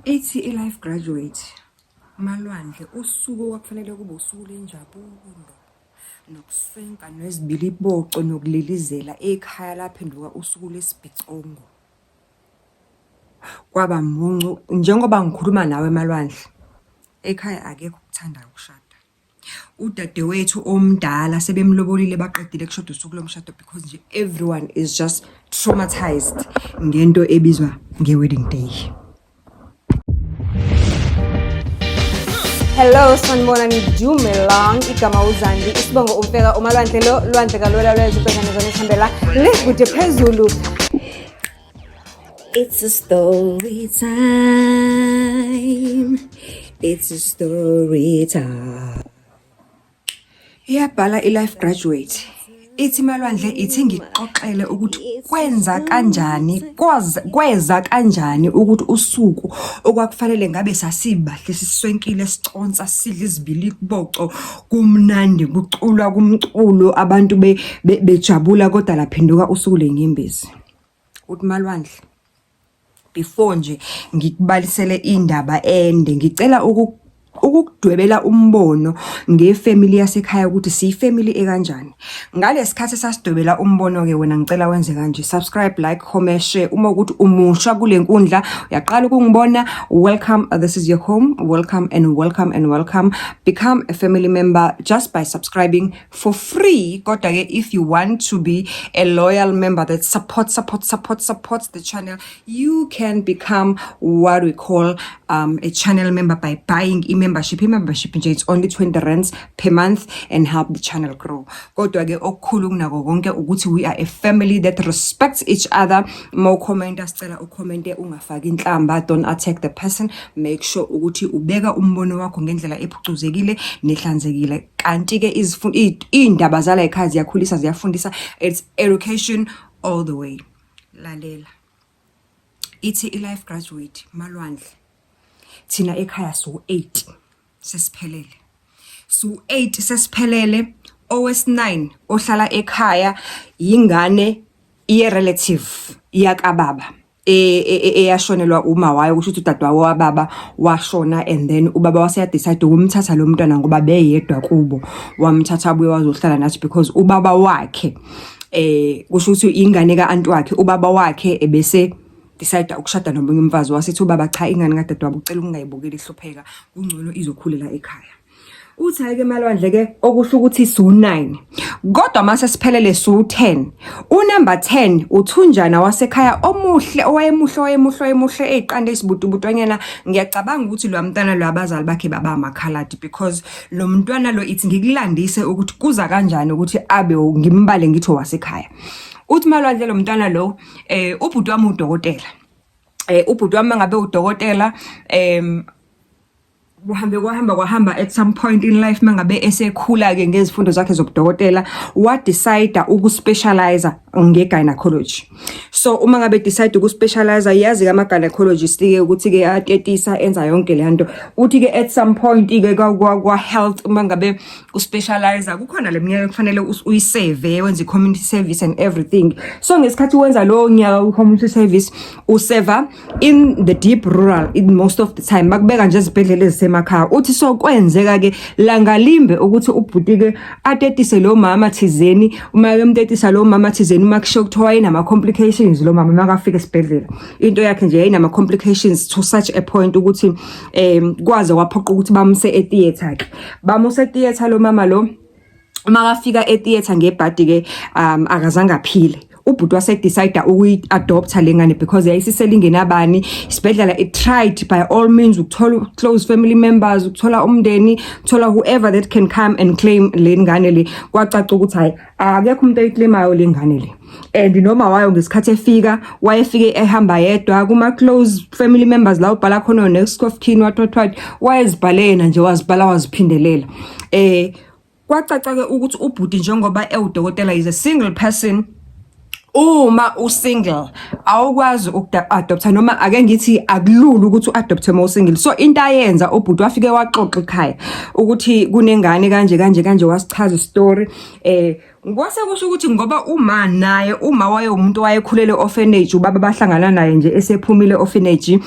Ithi i-life graduate Malwandle usuku okwakufanele kube usuku lenjabulo nokuswenka nezibiliboco nokulilizela ekhaya laphenduka usuku lesibhicongo. Kwaba muncu njengoba ngikhuluma nawe Malwandle, ekhaya akekho ukuthanda ukushada. Udadewethu omdala sebemlobolile baqedile kushoda usuku lomshado because nje everyone is just traumatized ngento ebizwa nge-wedding day. Hello, sanibonani Dumelang, igama uZandi, isibongo umfeka uMalwandle lo lwandle kalwela lwezibhekane zonihambela likude phezulu. It's a story time. It's a story time. Iyabhala i-life graduate. Ithi Malwandle ithi ngixoxele ukuthi kweza kanjani ukuthi usuku okwakufanele ngabe sasibahle siswenkile siconsa sidla izibili kuboco kumnandi kuculwa kumculo abantu bejabula kodwa laphenduka usuku lenyembezi. Uthi Malwandle before nje ngikubalisele indaba ende ngicela ukudwebela umbono ngefamily yasekhaya ukuthi siyifamily ekanjani. Ngalesikhathi sasidwebela umbono ke wena ngicela wenze kanje: subscribe, like, comment, share. Uma ukuthi umusha kule nkundla uyaqala ukungibona, welcome, this is your home. Welcome and welcome and welcome. Become a family member just by subscribing for free. Kodwa ke if you want to be a loyal member that supports the channel, you can become what we call a channel member by buying membership. Nje it's only 20 rands per month and help the channel grow. Kodwa ke okukhulu kunako konke ukuthi we are a family that respects each other. Mo comment asicela ucommente ungafaki inhlamba, don't attack the person. Make sure ukuthi ubeka umbono wakho ngendlela ephucuzekile nehlanzekile. Kanti ke izindaba zala ekhaya ziyakhulisa ziyafundisa. It's education all the way. Lalela. Ithi i-life graduate Malwandle. Thina ekhaya so 8 sesiphelele. So 8 sesiphelele. Owes9 ohlala ekhaya yingane relative yakababa eyashonelwa uma wayo kusho ukuthi udadewabo wababa washona and then ubaba wase decide ukumthatha lo mntwana ngoba beyedwa kubo, wamthatha abuye wazohlala nathi because ubaba wakhe kusho ukuthi ingane kaanti wakhe ubaba wakhe ebese decide ukushada nomunye umfazi wasithi ubaba cha ingane kadadewabo ucela ukungayibukeli ihlupheka kungcono izokhulela ekhaya. Uthi ke Malwandle ke okusho ukuthi su9 kodwa mase siphelele su10 unumber 10 uThunjana wasekhaya omuhle owayemuhle eqande isibutubutwanyana. Ngiyacabanga ukuthi lo mntwana lo abazali bakhe baba amakhaladi because lo mntwana lo ithi ngikulandise ukuthi kuza kanjani ukuthi abe ngimbale ngithi wasekhaya. Uthi Malwandle lo mntwana lo ubhuti wami udokotela. Ubhuti wami ngabe udokotela kwahamba at some point in life mangabe esekhula ke ngezifundo zakhe zobudokotela wa decide ukuspecialize ngegynecology. So uma ngabe decide ukuspecialize yazi ke ama gynecologist ke ukuthi ke atetisa enza yonke le nto. Uthi ke at some point ke kwa health uma ngabe uspecialize kukhona leminyaka kufanele uyisave wenze community service and everything. So ngesikhathi wenza lo nyaka community service useva in the deep rural in most of the time makubeka nje izibhedlela ezisemakhaya. Uthi so kwenzeka ke langalimbe ukuthi ubhuti ke atetise lo mama thizeni, uma emtetisa lo mama thizeni uma kusho kuthiwa yinama complications lo mama makafika esibhedlela into yakhe nje yayinama complications to such a point ukuthi kwaze waphoqa ukuthi bamse etheater ke bamuse etheater lo mama lo makafika etheater ngebhadi ke akazange aphile. Ubhuti wase decide ukuyi-adopta lengane because yayisiselingene abani isibhedlela it tried by all means ukuthola close family members ukuthola umndeni ukuthola whoever that can come and claim lengane le. Kwacaca ukuthi hayi akekho umuntu oyiclaimayo lengane le and noma wayo ngesikhathi efika wayefike ehamba yedwa kuma close family members la ubhala khona next of kin what wayezibhalena nje wazibhala waziphindelela. Kwacaca ke ukuthi ubhuti njengoba ewudokotela is a single person. Uma usingle awukwazi ukuadopta noma ake ngithi akulula ukuthi uadopte uma usingle. So into ayenza ubhuti wafike waxoxa ekhaya ukuthi kunengane kanje wasichaza story Kwase kusho ukuthi ngoba uma wayeumuntu wayekhulele orphanage ubaba bahlangana naye nje esephumile orphanage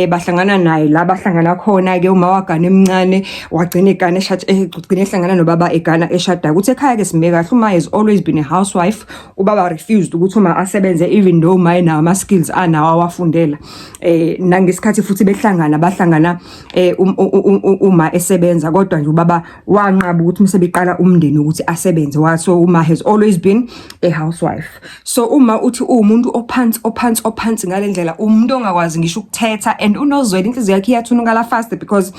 bahlangana naye la bahlangana khona ke uma wagana emncane wagcina igane egcina ehlangana nobaba egana eshada ukuthi ekhaya ke sime kahle uma has always been a housewife ubaba refused ukuthi uma asebenze even though my na ama skills anawo awafundela nangesikhathi futhi bahlangana uma esebenza kodwa nje ubaba wanqaba ukuthi umsebeqala umndeni ukuthi asebenze waso uma has always been a housewife. So uma uthi umuntu ophansi ngalendlela umuntu ongakwazi ngisho ukuthetha and unozwela inhliziyo yakhe iyathunukala fast because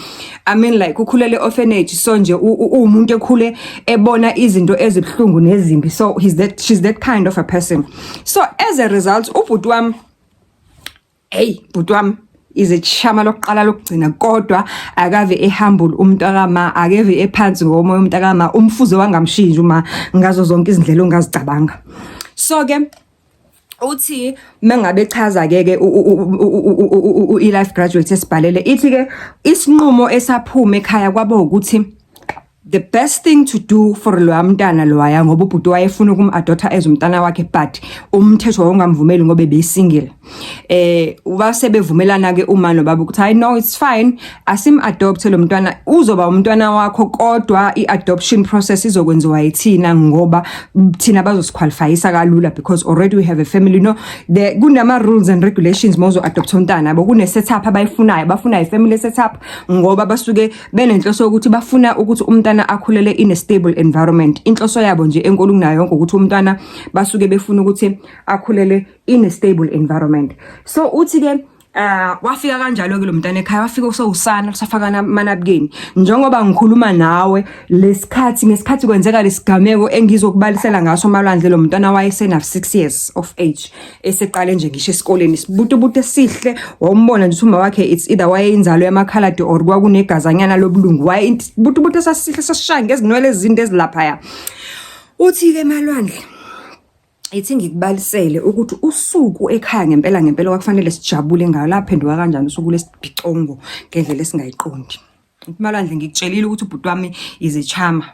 I mean like ukhulele orphanage so nje umuntu ekhule ebona izinto ezibhlungu nezimbi so she's that kind of a person. So as a result ubhuti wami ize chama lokuqala lokugcina kodwa akave humble umntakama akeve ephansi ngomoya umntakama umfuzo wangamshinja uma ngazo zonke izindlela ongazicabanga. So ke uthi mangabe chaza ke i-life graduate esibhalele ithi ke isinqumo esaphuma ekhaya kwabo ukuthi the best thing to do for lo mntana loya ngoba ubhuti wayefuna ukum-adoptha as umntana wakhe but umthetho wongamvumeli ngoba besingle wasebevumelana ke uma nobaba ukuthi I know it's fine asim-adopthe lo mntwana uzoba umntwana wakho kodwa i-adoption process izokwenziwa yithina ngoba thina bazosiqualifyisa kalula because already we have a family no kunama rules and regulations mozo adopt umntana kune setup abayifunayo bafuna i-family setup ngoba basuke benenhloso ukuthi bafuna ukuthi umntana akhulele in a stable environment. Inhloso yabo nje enkulu kunayo yonke ukuthi umntwana basuke befuna ukuthi akhulele in a stable environment. So uthi ke wafika kanjalo ke lo mntana ekhaya wafika usawusana lusafakana manabukeni njengoba ngikhuluma nawe ngesikhathi kwenzeka lesigameko engizokubalisela ngaso malwandle lo mntana wayesena 6 years of age eseqale nje ngisho esikoleni sibutubutu esihle wombona nje uma wakhe it's either wayeinzalo yamakhaladi or kwakunegazanyana lobulungu wayebutubutu esasihle sasishaya ngezinwele ezinde ezilapha ya uthi ke malwandle ithi ngikubalisele ukuthi usuku ekhaya ngempela kwakufanele sijabule ngayo laphenduka kanjani usuku lesibhicongo ngendlela esingayiqondi. Malwandle ngikutshelile ukuthi ubhuti wami izichama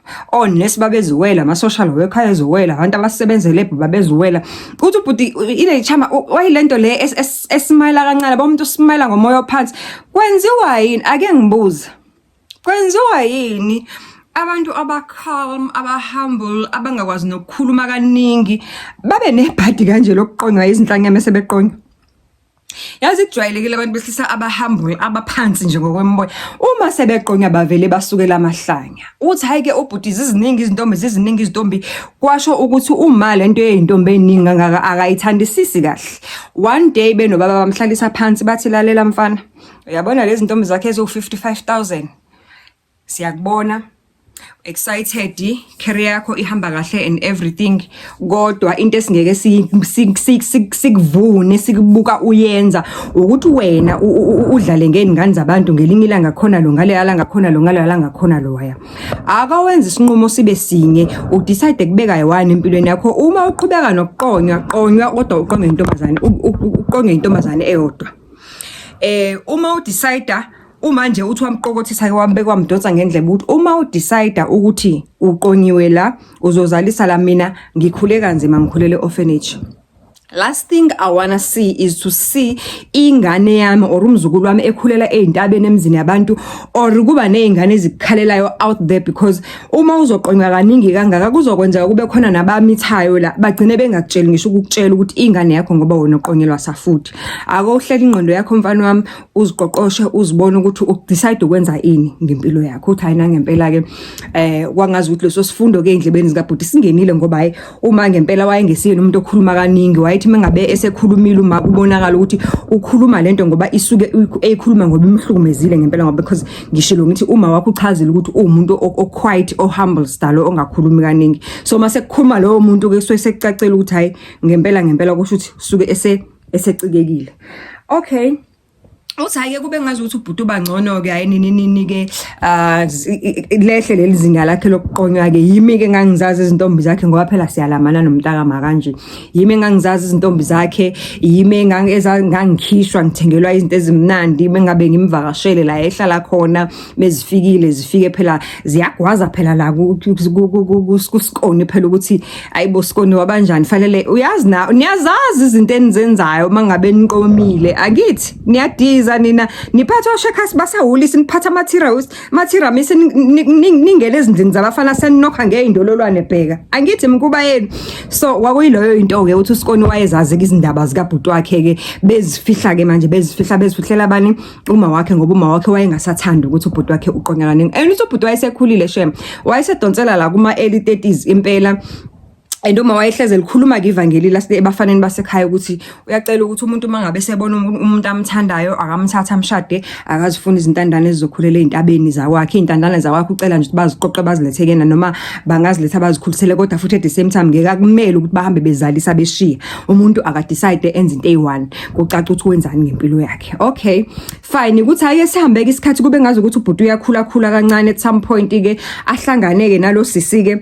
nesi babeziwela ama social worker eziwela abantu abasebenzele babeziwela uthi ubhuti ile chama wayilento le esimila kancane bomuntu simila ngomoya ophansi kwenziwa yini ake ngibuza kwenziwa yini abantu abacalm abahumble abangakwazi nokukhuluma kaningi babe nebhadi kanje lokuqonywa izinhlanga mesebeqonywa yazi kujwayelekile abantu behlisa abahumble abaphansi nje ngokwemboya uma sebeqonywa bavele basukela amahlanya uthi hayike ubhuti iziningi izintombi kwasho ukuthi uma lento yeintombi eziningi akayithandisisi kahle one day benobaba bamhlalisa phansi bathi lalela mfana uyabona lezi zintombi zakhe ezo55,000 siyakubona excited career yakho ihamba kahle and everything kodwa into esingeke sikuvune sikubuka uyenza ukuthi wena udlale ngezingane zabantu ngelinye ilanga khona lo ngale yalanga khona lo ngale yalanga khona lo waya akawenza isinqumo sibe sinye udecide kubeka yiwani empilweni yakho uma uqhubeka nokuqonywa kodwa uqonge intombazane eyodwa uma udecide uma nje uthi wamqokothisa ke wambekwa mdonsa ngendlebe ukuthi uma udecide ukuthi uqonyiwe la uzozalisa la mina ngikhule kanzima ngikhulele orphanage. Last thing I wanna see is to see ingane yami or umzukulu wami ekhulela ezintabeni emzini yabantu or kuba nezingane ezikhalelayo out there because uma uzoqonywa kaningi kangaka kuzokwenzeka kube khona nabamithayo la bagcine bengakutsheli ngisho ukukutshela ukuthi ingane yakho ngoba wena uqonyelwa safuthi akohlela ingqondo yakho mfana wami uziqoqoshe uzibone ukuthi udecide ukwenza ini ngempilo yakho uthi ayina ngempela ke kwangazi ukuthi leso sifundo ke endlebeni zikabhuti singenile ngoba hayi uma ngempela wayengesiye nomuntu okhuluma kaningi wayithi mengabe esekhulumile uma kubonakala ukuthi ukhuluma lento ngoba isuke eyikhuluma ngoba imhlukumezile ngempela ngoba because ngishilo ngithi uma wakho uchazile ukuthi umuntu o-quiet o-humble style ongakhulumi kaningi so mase kukhuluma lowo muntu ke sekucacela ukuthi hayi ngempela kusho ukuthi suke esecikekile. Okay Uthi hayi ke kube ngazi ukuthi ubhuti ubangcono ke hayi nini ke lehle lelizinga lakhe lokuqonywa ke yimi ke ngangizazi izintombi zakhe ngoba phela siyalamana nomntaka makanje yimi ngangizazi izintombi zakhe yimi ngangikhishwa ngithengelwa izinto ezimnandi bengabe ngimvakashele la ehlala khona bezifikile zifike phela ziyagwaza phela la kusikoni phela ukuthi ayibo sikoni wabanjani fanele uyazi na niyazazi izinto enizenzayo mangabe niqomile akithi niyadiza nina niphatha oshekasi basahulisa niphatha mathira mise ningele ezindlini zabafana seninokha ngeindololwane bheka angithi mkuba yenu so kwakuyiloyo into ke uthi usikoni wayezazi izindaba zika bhuti wakhe ke bezifihla ke manje bezifihlela abani uma wakhe ngoba uma wakhe wayengasathanda ukuthi ubhuti wakhe uqonyana nini and uthi ubhuti wayesekhulile shem wayesedonsela la kuma early 30s impela and uma wayehleze likhuluma ke ivangeli lase ebafaneni basekhaya ukuthi uyacela ukuthi umuntu mangabe sebona umuntu amthandayo akamthatha amshade akazifuna izintandane ezizokhulela ezintabeni zakwakhe izintandane zakwakhe ucela nje ukuthi baziqoqe bazilethekena noma bangaziletha bazikhulisele kodwa futhi at the same time ngeke akumele ukuthi bahambe bezalisa beshiya umuntu akadecide enza into eyi1 kucaca ukuthi wenzani ngempilo yakhe okay fine ukuthi ake sihambe ke isikhathi kube ngazi ukuthi ubhuti uyakhula kancane at some point ke ahlangane ke nalo sisi ke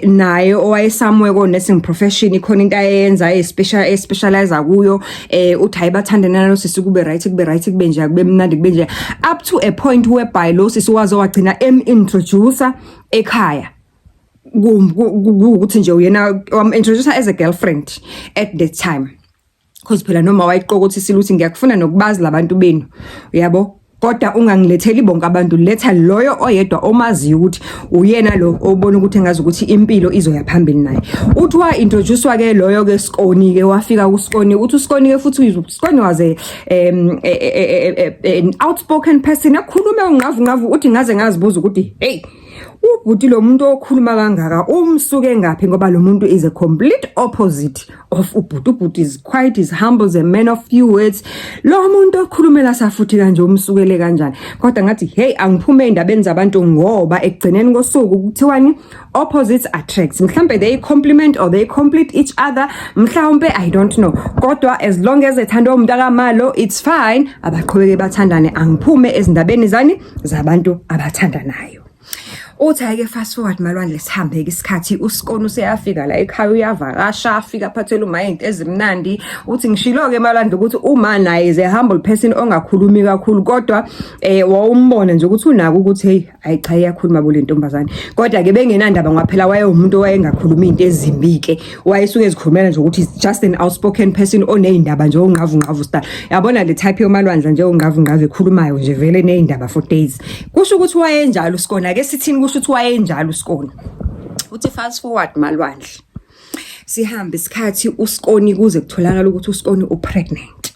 naye owayesamwe ko nursing profession ikhona into ayenza specialize kuyo uthi ayibathanda nalo sisi kube right kube nje kube mnandi kube nje up to a point whereby lo sisi waze wagcina introducer ekhaya ukuthi nje uyena introducer as a girlfriend at that time because phela noma wayiqoqa ukuthi siluthi ngiyakufuna nokubazi labantu benu uyabo kodwa ungangiletheli bonke abantu letha loyo oyedwa omazi ukuthi uyena lo obona ukuthi engazi ukuthi impilo izoya phambili naye uthi wa introducewa ke loyo ke Sikoni ke wafika kuSikoni uthi uSikoni ke futhi uSikoni waze an outspoken person akhulume ungqavu uthi ngaze ngazibuza ukuthi hey ubhuti lo muntu okhuluma kangaka umsuke ngapi ngoba lo muntu is a complete opposite of ubhuti is quite is humble, is a man of few words lo muntu okhulumela safuthi kanje umsukele kanjani kodwa ngathi hey angiphume endabeni zabantu ngoba ekugcineni kosuku kuthiwani opposites attract mhlambe they complement or they complete each other mhlawumbe I don't know kodwa as long as ethanda umuntu akamalo it's fine abaqhubeke bathandane angiphume ezindabeni zani zabantu abathandanayo uthi ake fast forward malwandle sihambe ke isikhathi uSikoni useyafika la ekhaya uyavakasha afika phathela uma izinto ezimnandi uthi ngishilo ke malwandle ukuthi uma naye is a humble person ongakhulumi kakhulu kodwa wawumbona nje ukuthi unako ukuthi hey ayicha iyakhuluma bo le ntombazane kodwa ke bengenandaba ngaphela waye umuntu owayengakhuluma izinto ezimbi ke wayesuke ezikhulumela nje ukuthi just an outspoken person onezindaba nje ongqavu style yabona le type yomalwandle nje ongqavu ekhulumayo nje vele nezindaba for days kusho ukuthi wayenjalo uSikoni ake sithini kusho ukuthi wayenjalo uSikoni uthi fast forward malwandle sihambe isikhathi uSikoni kuze kutholakala ukuthi uSikoni upregnant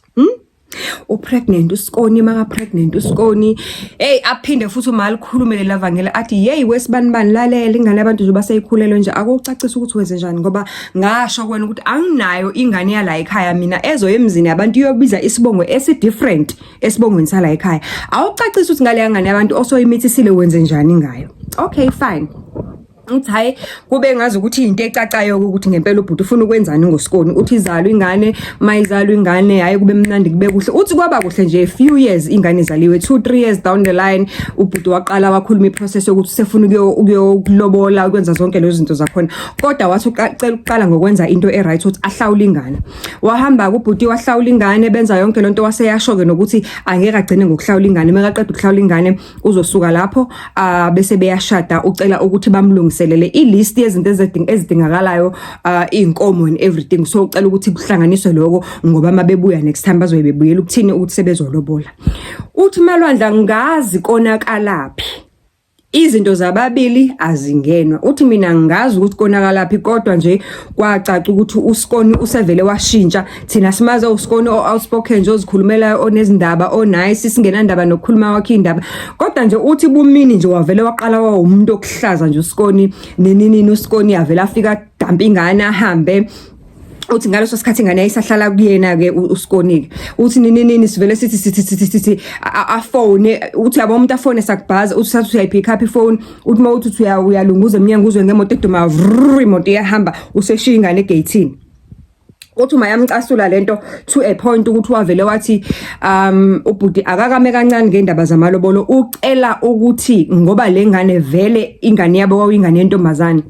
upregnant uSikoni maka pregnant uSikoni hey aphinde futhi umalikhulumele lavangela athi hey wesibani lalela ingane abantu nje baseyikhulelwe nje akucacisa ukuthi wenze njani ngoba ngasho kwena ukuthi anginayo ingane yala ekhaya mina ezoyemzini abantu iyobiza isibongo different esibongweni sala ekhaya awucacisa ukuthi ngale ngane abantu osoyimithisile wenze njani ngayo okay fine uthi hayi kube ngazi ukuthi into ecacayo ukuthi ngempela ubhuti ufuna ukwenzani ngoSikoni uthi izalwe ingane mayizalwe ingane hayi kube mnandi kube kuhle uthi kwaba kuhle nje a few years ingane izaliwe 2-3 years down the line ubhuti waqala wakhuluma iprocess yokuthi sefuna ukuyokulobola ukwenza zonke lezi zinto zakhona kodwa wathi ucela ukuqala ngokwenza into eright ukuthi ahlawule ingane wahamba kubhuti wahlawula ingane benza yonke lento waseyashoke nokuthi angeke agcine ngokuhlawula ingane makaqeda ukuhlawula ingane uzosuka lapho bese beyashada ucela ukuthi bamlungise ilist yezinto ezidingakalayo inkomo and everything so ucela ukuthi kuhlanganiswe lokho ngoba mabebuya next time bazoyebebuyela ukuthini ukuthi sebezolobola uthi malwandla ngazi konakalaphi izinto zababili azingenwa uthi mina ngazi ukuthi konakalaphi kodwa nje kwacaca ukuthi uSikoni usevele washintsha thina simaze uSikoni outspoken nje ozikhulumela onezindaba nice singenandaba nokukhuluma wakhe indaba kodwa nje uthi bumini nje wavele waqala umuntu okuhlaza nje uSikoni nenini uSikoni yavela afika dampa ingane ahambe uthi ngaleso sikhathi ingane ayisahlala kuyena ke uSikoni uthi nini sivele sithi afone uthi yabo umuntu afone sakubhaza uthi sathi uyayipick up ifone uthi mawuthi uyalunguza eminyango uzwe ngemoto eduma imoto iyahamba useshiya ingane egate uthi uma yamcasula lento to a point ukuthi wavele wathi ubhuti akakame kancane ngendaba zamalobolo ucela ukuthi ngoba lengane vele ingane yabo kwakuyingane yentombazane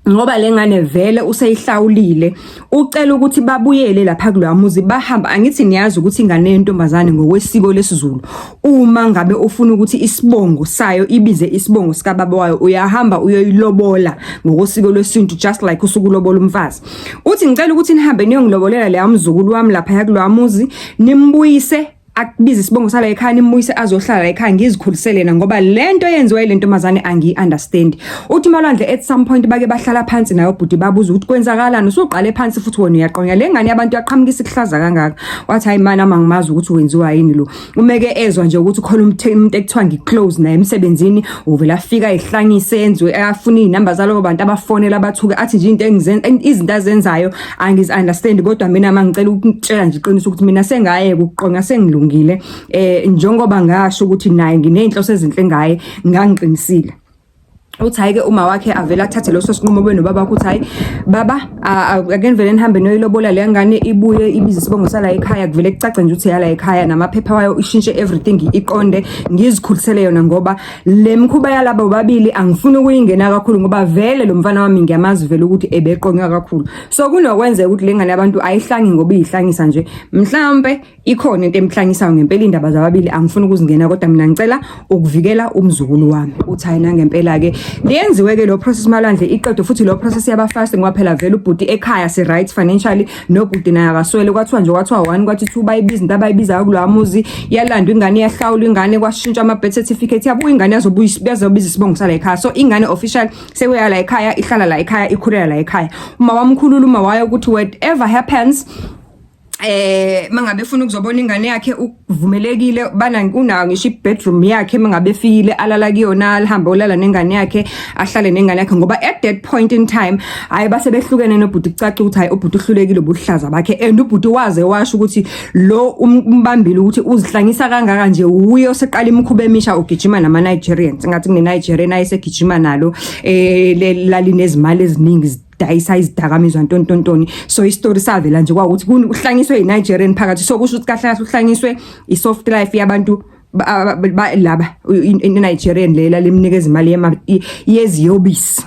ngoba lengane vele useyihlawulile ucela ukuthi babuyele lapha kuloyamuzi bahamba angithi niyazi ukuthi ingane yentombazane ngokwesiko lesizulu uma ngabe ufuna ukuthi isibongo sayo ibize isibongo sika baba wayo uyahamba uyoyilobola ngokosiko lesintu just like usukulobola umfazi uthi ngicela ukuthi nihambe niyongilobolela leya mzukulu wami lapha kuloyamuzi nimbuyise akubiza isibongo sala ekhaya nimbuyise azohlala ekhaya ngizikhulisele na ngoba lento yenziwe le ntombazane angi-understand uthi Malwandle at some point bake bahlala phansi nayo ubhuti babuza ukuthi kwenzakalani usuqale phansi futhi wona uyaqonya le ngane yabantu yaqhamukisa ihlaza kangaka wathi hayi mana mangimazi ukuthi wenziwa yini lo umeke ezwa nje ukuthi khona umuntu ekuthiwa ngiclose naye emsebenzini uvela afika ihlangise enziwe afuna inamba zalabo bantu abafonela abathuke athi nje izinto azenzayo angiz-understand kodwa mina mangicela ukutshela nje iqiniso ukuthi mina sengayeke ukuqonya sengilungile njengoba ngasho ukuthi naye nginenhloso ezinhle ngaye ngangiqinisile uthi hayi ke uma wakhe avela athathe lo sinqumo beno baba ukuthi hayi baba again vele nihambe noyilobola le ngane ibuye ibiza isibongo sala ekhaya kuvele kucace nje ukuthi yala ekhaya namaphepha wayo ishintshe everything iqonde ngizikhulisele yona ngoba le mkhuba yalabo babili angifuni ukuyingena kakhulu ngoba vele lo mfana wami ngiyamazi vele ukuthi ebeqonya kakhulu so kunokwenza ukuthi le ngane yabantu ayihlangi ngoba ihlangisa nje mhlambe ikhona into emhlangisayo ngempela indaba zababili angifuni ukuzingena kodwa mina ngicela ukuvikela umzukulu wami uthi hayi ngempela ke liyenziwe ke lo process Malwandle iqedwe futhi lo process yabafast ngoba phela vele ubhuti ekhaya se right financially nobhuti naye akaswele kwathiwa 1 kwathi 2 bayibiza into abayibiza kuloyamuzi yalandwa ingane yahlawula ingane kwashintsha ama birth certificate yabuya ingane yazobiza isibongo sala ekhaya so ingane official sewuyala ekhaya ihlala la ekhaya ikhulela la ekhaya uma wamkhulula uma wayo ukuthi whatever happens mangabe ufuna ukuzobona ingane yakhe uvumelekile bana unayo ngisho ibedroom yakhe mangabe efile alala kuyona alihamba olala nengane yakhe ahlale nengane yakhe ngoba at that point in time hayi base behlukene nobhuti kucaca ukuthi hayi ubhuti uhlulekile ubuhlaza bakhe and ubhuti waze washo ukuthi lo umbambile ukuthi uzihlangisa kangaka nje uye oseqala imikhuba emisha ugijima nama Nigerians ngathi kune Nigerian ayesegijima nalo lalinezimali eziningi dayisa izidakamizwa ntontontoni so istory savela nje kwakuthi uhlangiswe iNigerian phakathi so kusho ukuthi kahle uhlangiswe isoft life yabantu laba iNigerian lela limnikeza imali yeziyobisi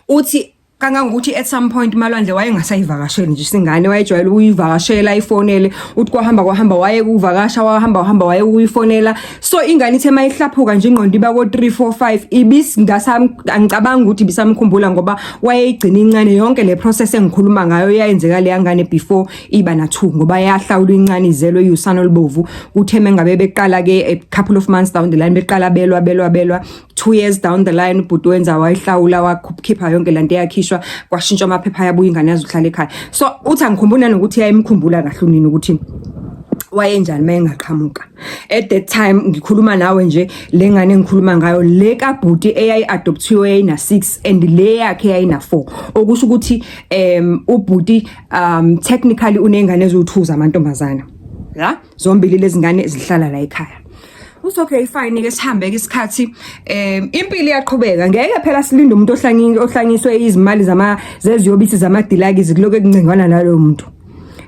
uthi kangangokuthi at some point Malwandle wayengasayivakasheli nje singane wayejwayele ukuyivakashela ifonele uthi kwahamba waye kuvakasha wahamba waye uyifonela so ingane ithe mayihlaphuka nje ingqondo iba ko 3 4 5 ibisi angicabanga ukuthi bisamkhumbula ngoba wayeyigcina incane yonke le process engikhuluma ngayo yayenzeka le ngane before iba na 2 ngoba yahlawula incane izelwe yusana olubovu kutheme ngabe beqala ke a couple of months down the line beqala belwa 2 years down the line ubhuti wenza wayihlawula wakhipha yonke lanto yakhisha kwashintshwa amaphepha yabuya ingane yazohlala ekhaya so uthi angikhumbula nokuthi yayimkhumbula kahle unini ukuthi wayenjani mayengaqhamuka at that time ngikhuluma nawe nje lengane engikhuluma ngayo le kabhuti eyayi adoptiwe yayina 6 and le yakhe yayina 4 okusho ukuthi ubhuti technically unengane ezo2 amantombazana la zombili lezi ngane zihlala la ekhaya okay fine ke sihambe ke isikhathi impilo iyaqhubeka ngeke phela silinde umuntu ohlangiswe izimali zeziyobisi zamadilaki zikuloko kuncengwana nalo muntu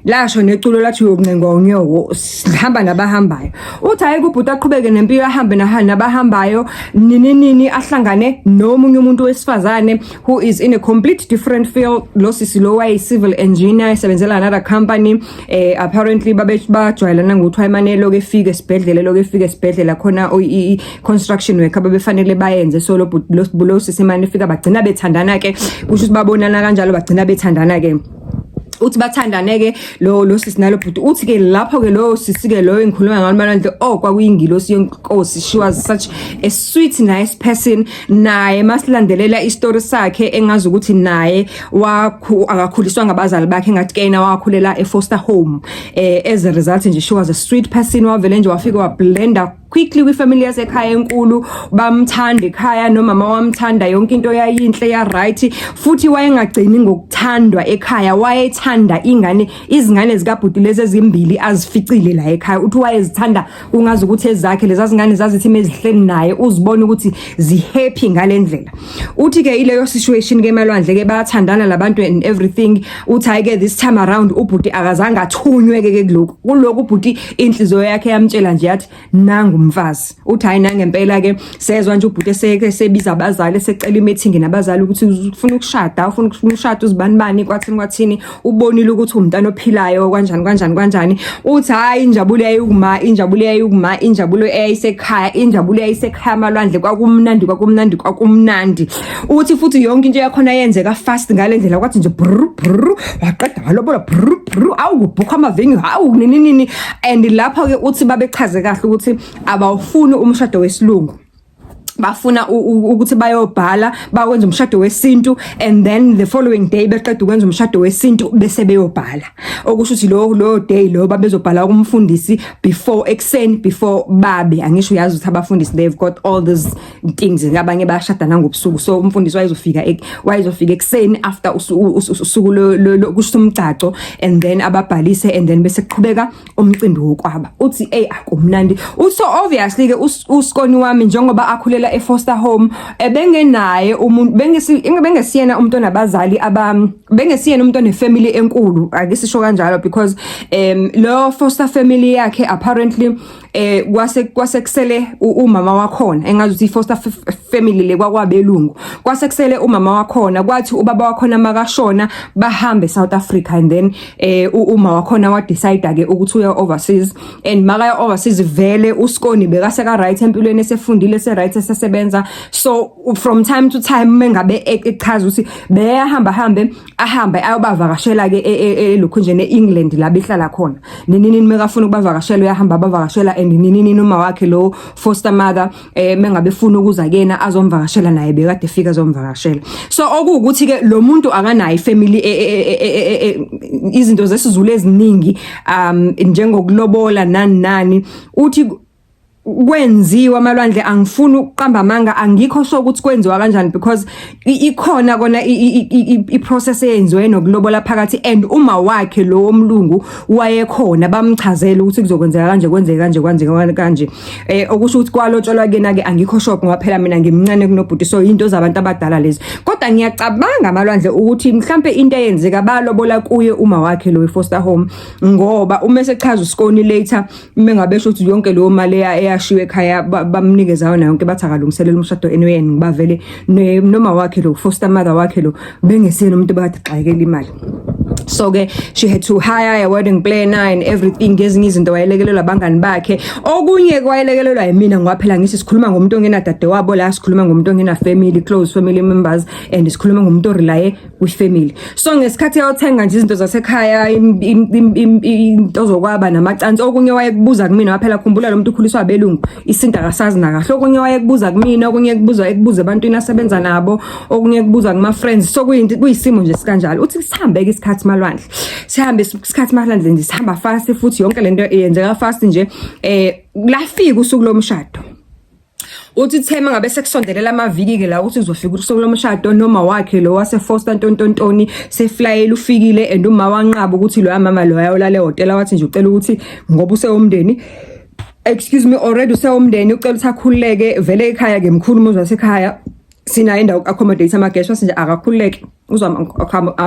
lasho neculo lathi uyokuncengwa unyoko sihamba nabahambayo uthi hayi kubhuti aqhubeke nempilo ahambe nabahambayo nini ahlangane nomunye umuntu wesifazane who is in a complete different field lo sisi lo way civil engineer isebenzela another company apparently bajwayelana ngokuthi wayemanelo ke fika esibhedlela khona i construction worker babefanele bayenze so lo sisi manje fika bagcina bethandana ke kusho ukuthi babonana kanjalo bagcina bethandana ke uthi bathandane ke lo sisi nalo bhuti uthi ke lapho ke lo sisi ke lo engikhuluma ngayo Malwandle kwakuyingilosi yenkosi she was such a sweet nice person naye masilandelela istory sakhe engazi ukuthi naye akakhuliswa ngabazali bakhe ngathi ke yena wakhulela efoster home as a result nje she was a sweet person wavele nje wafika wablenda quickly kwifamily yasekhaya enkulu bamthanda ekhaya nomama wamthanda yonke into yayinhle ya right futhi wayengagcini ngokuthandwa ekhaya wayethanda izingane zikaBhuti lezi ezimbili azificile la ekhaya uthi wayezithanda kungazi ukuthi ezakhe lezi zingane zazithi mezihleli naye uzibona ukuthi zihappy ngalendlela uthi ke ileyo situation ke emalwandle ke bayathandana labantu and everything uthi ayike this time around uBhuti akazange athunywe ke kuloko uBhuti inhliziyo yakhe yamtshela nje yathi nanga umfazi uthi hayi nangempela ke sezwe nje uBhuti sebiza abazali secela imeeting nabazali ukuthi ufuna ukushada uzibani kwathini ubonile ukuthi umntana ophilayo kanjani uthi hayi injabulo yayisekhaya amalwandle kwakumnandi uthi futhi yonke into yakhona yenzeka fast ngalendlela kwathi nje waqeda walobola awubukho amavenue nini and lapho ke uthi babechaze kahle ukuthi abawufuni umshado wesilungu bafuna ukuthi bayobhala bakwenza umshado wesintu and then the following day beqeda ukwenza umshado wesintu bese beyobhala okusho ukuthi lo day lo babezobhala kumfundisi before babe angisho yazi ukuthi abafundisi they've got all these things ngabanye bayashada nangobusuku so umfundisi wayezofika ekseni after usuku lo kusumgcaco and then ababhalise and then bese kuqhubeka umcimbi wokwaba uthi akumnandi uthi so obviously ke uskoni wami njengoba akhulela efoster home bengenaye umuntu bengesiyena umuntu onabazali bengesiyena umuntu onefamily enkulu akesisho kanjalo because lo foster family yakhe apparently kwasekusele umama wakhona engazuthi foster family le kwakwabelungu kwasekusele umama wakhona kwathi ubaba wakhona makashona bahambe South Africa and then uma wakhona wa decide ke ukuthi uya overseas and makaya overseas vele uskoni bekase ka right empilweni esefundile se right sesebenza so from time to time mengabe echaza ukuthi ahambe ayobavakashela ke lokho nje neEngland la behlala khona nini mekafuna ukubavakashela uyahamba abavakashela and nini noma wakhe lo foster mother mengabe ufuna ukuza kena azomvakashela naye bekade fika azomvakashela so okuwukuthi ke lo muntu akanayo family izinto zesizulu eziningi njengokulobola nani uthi kwenziwa amalwandle angifuni ukuqamba amanga angikho sho ukuthi kwenziwa kanjani because ikhona kona iprocess eyenziwe nokulobola phakathi and uma wakhe lo omlungu wayekhona bamchazela ukuthi kuzokwenzeka kanje kwenzeka kanje okusho ukuthi kwalotsholwa kena ke angikho sho ngoba phela mina ngimncane kunoBhuti so into zabantu abadala lezi kodwa ngiyacabanga amalwandle ukuthi mhlambe into eyenzeka balobola kuye uma wakhe lo foster home ngoba uma sechaza uskoni later mengabe ukuthi yonke lo mali yashiwe ekhaya bamnikeza yona yonke bathi akalungiselela umshado anyway ngibavele noma wakhe lo foster mother wakhe lo bengesiyena umuntu bathi xayekela imali so ke she had to hire a wedding planner and everything ngezinye izinto wayelekelelwa abangani bakhe okunye kwayelekelelwa yimina ngoba phela ngisi sikhuluma ngomuntu ongena dade wabo la sikhuluma ngomuntu ongena family close family members and sikhuluma ngomuntu orelaye with family so ngesikhathi yothenga nje izinto zasekhaya into zokwaba namacansi okunye wayekubuza kumina waphela khumbula lo muntu ukhuliswa abelungu isinto akasazi na kahle okunye wayekubuza kumina okunye kubuza ebantwini asebenza nabo okunye kubuza kuma friends so kuyisimo nje sikanjalo uthi sihambe ke isikhathi malwandle sihambe isikhathi malwandle nje sihamba fast futhi yonke lento yenzeka fast nje lafika usuku lomshado uthi thema ngabe sekusondelela amaviki ke la ukuthi uzofika usuku lomshado noma wakhe lo wase Foster Ntontontoni seflyela ufikile and uma wanqaba ukuthi lo mama lo ayolala ehotel wathi nje ucela ukuthi ngoba usewomndeni excuse me already usewomndeni ucela ukuthi akhululeke vele ekhaya ke mkhulu umuzi wasekhaya sina indawo accommodate ama guests wasinje akakhululeke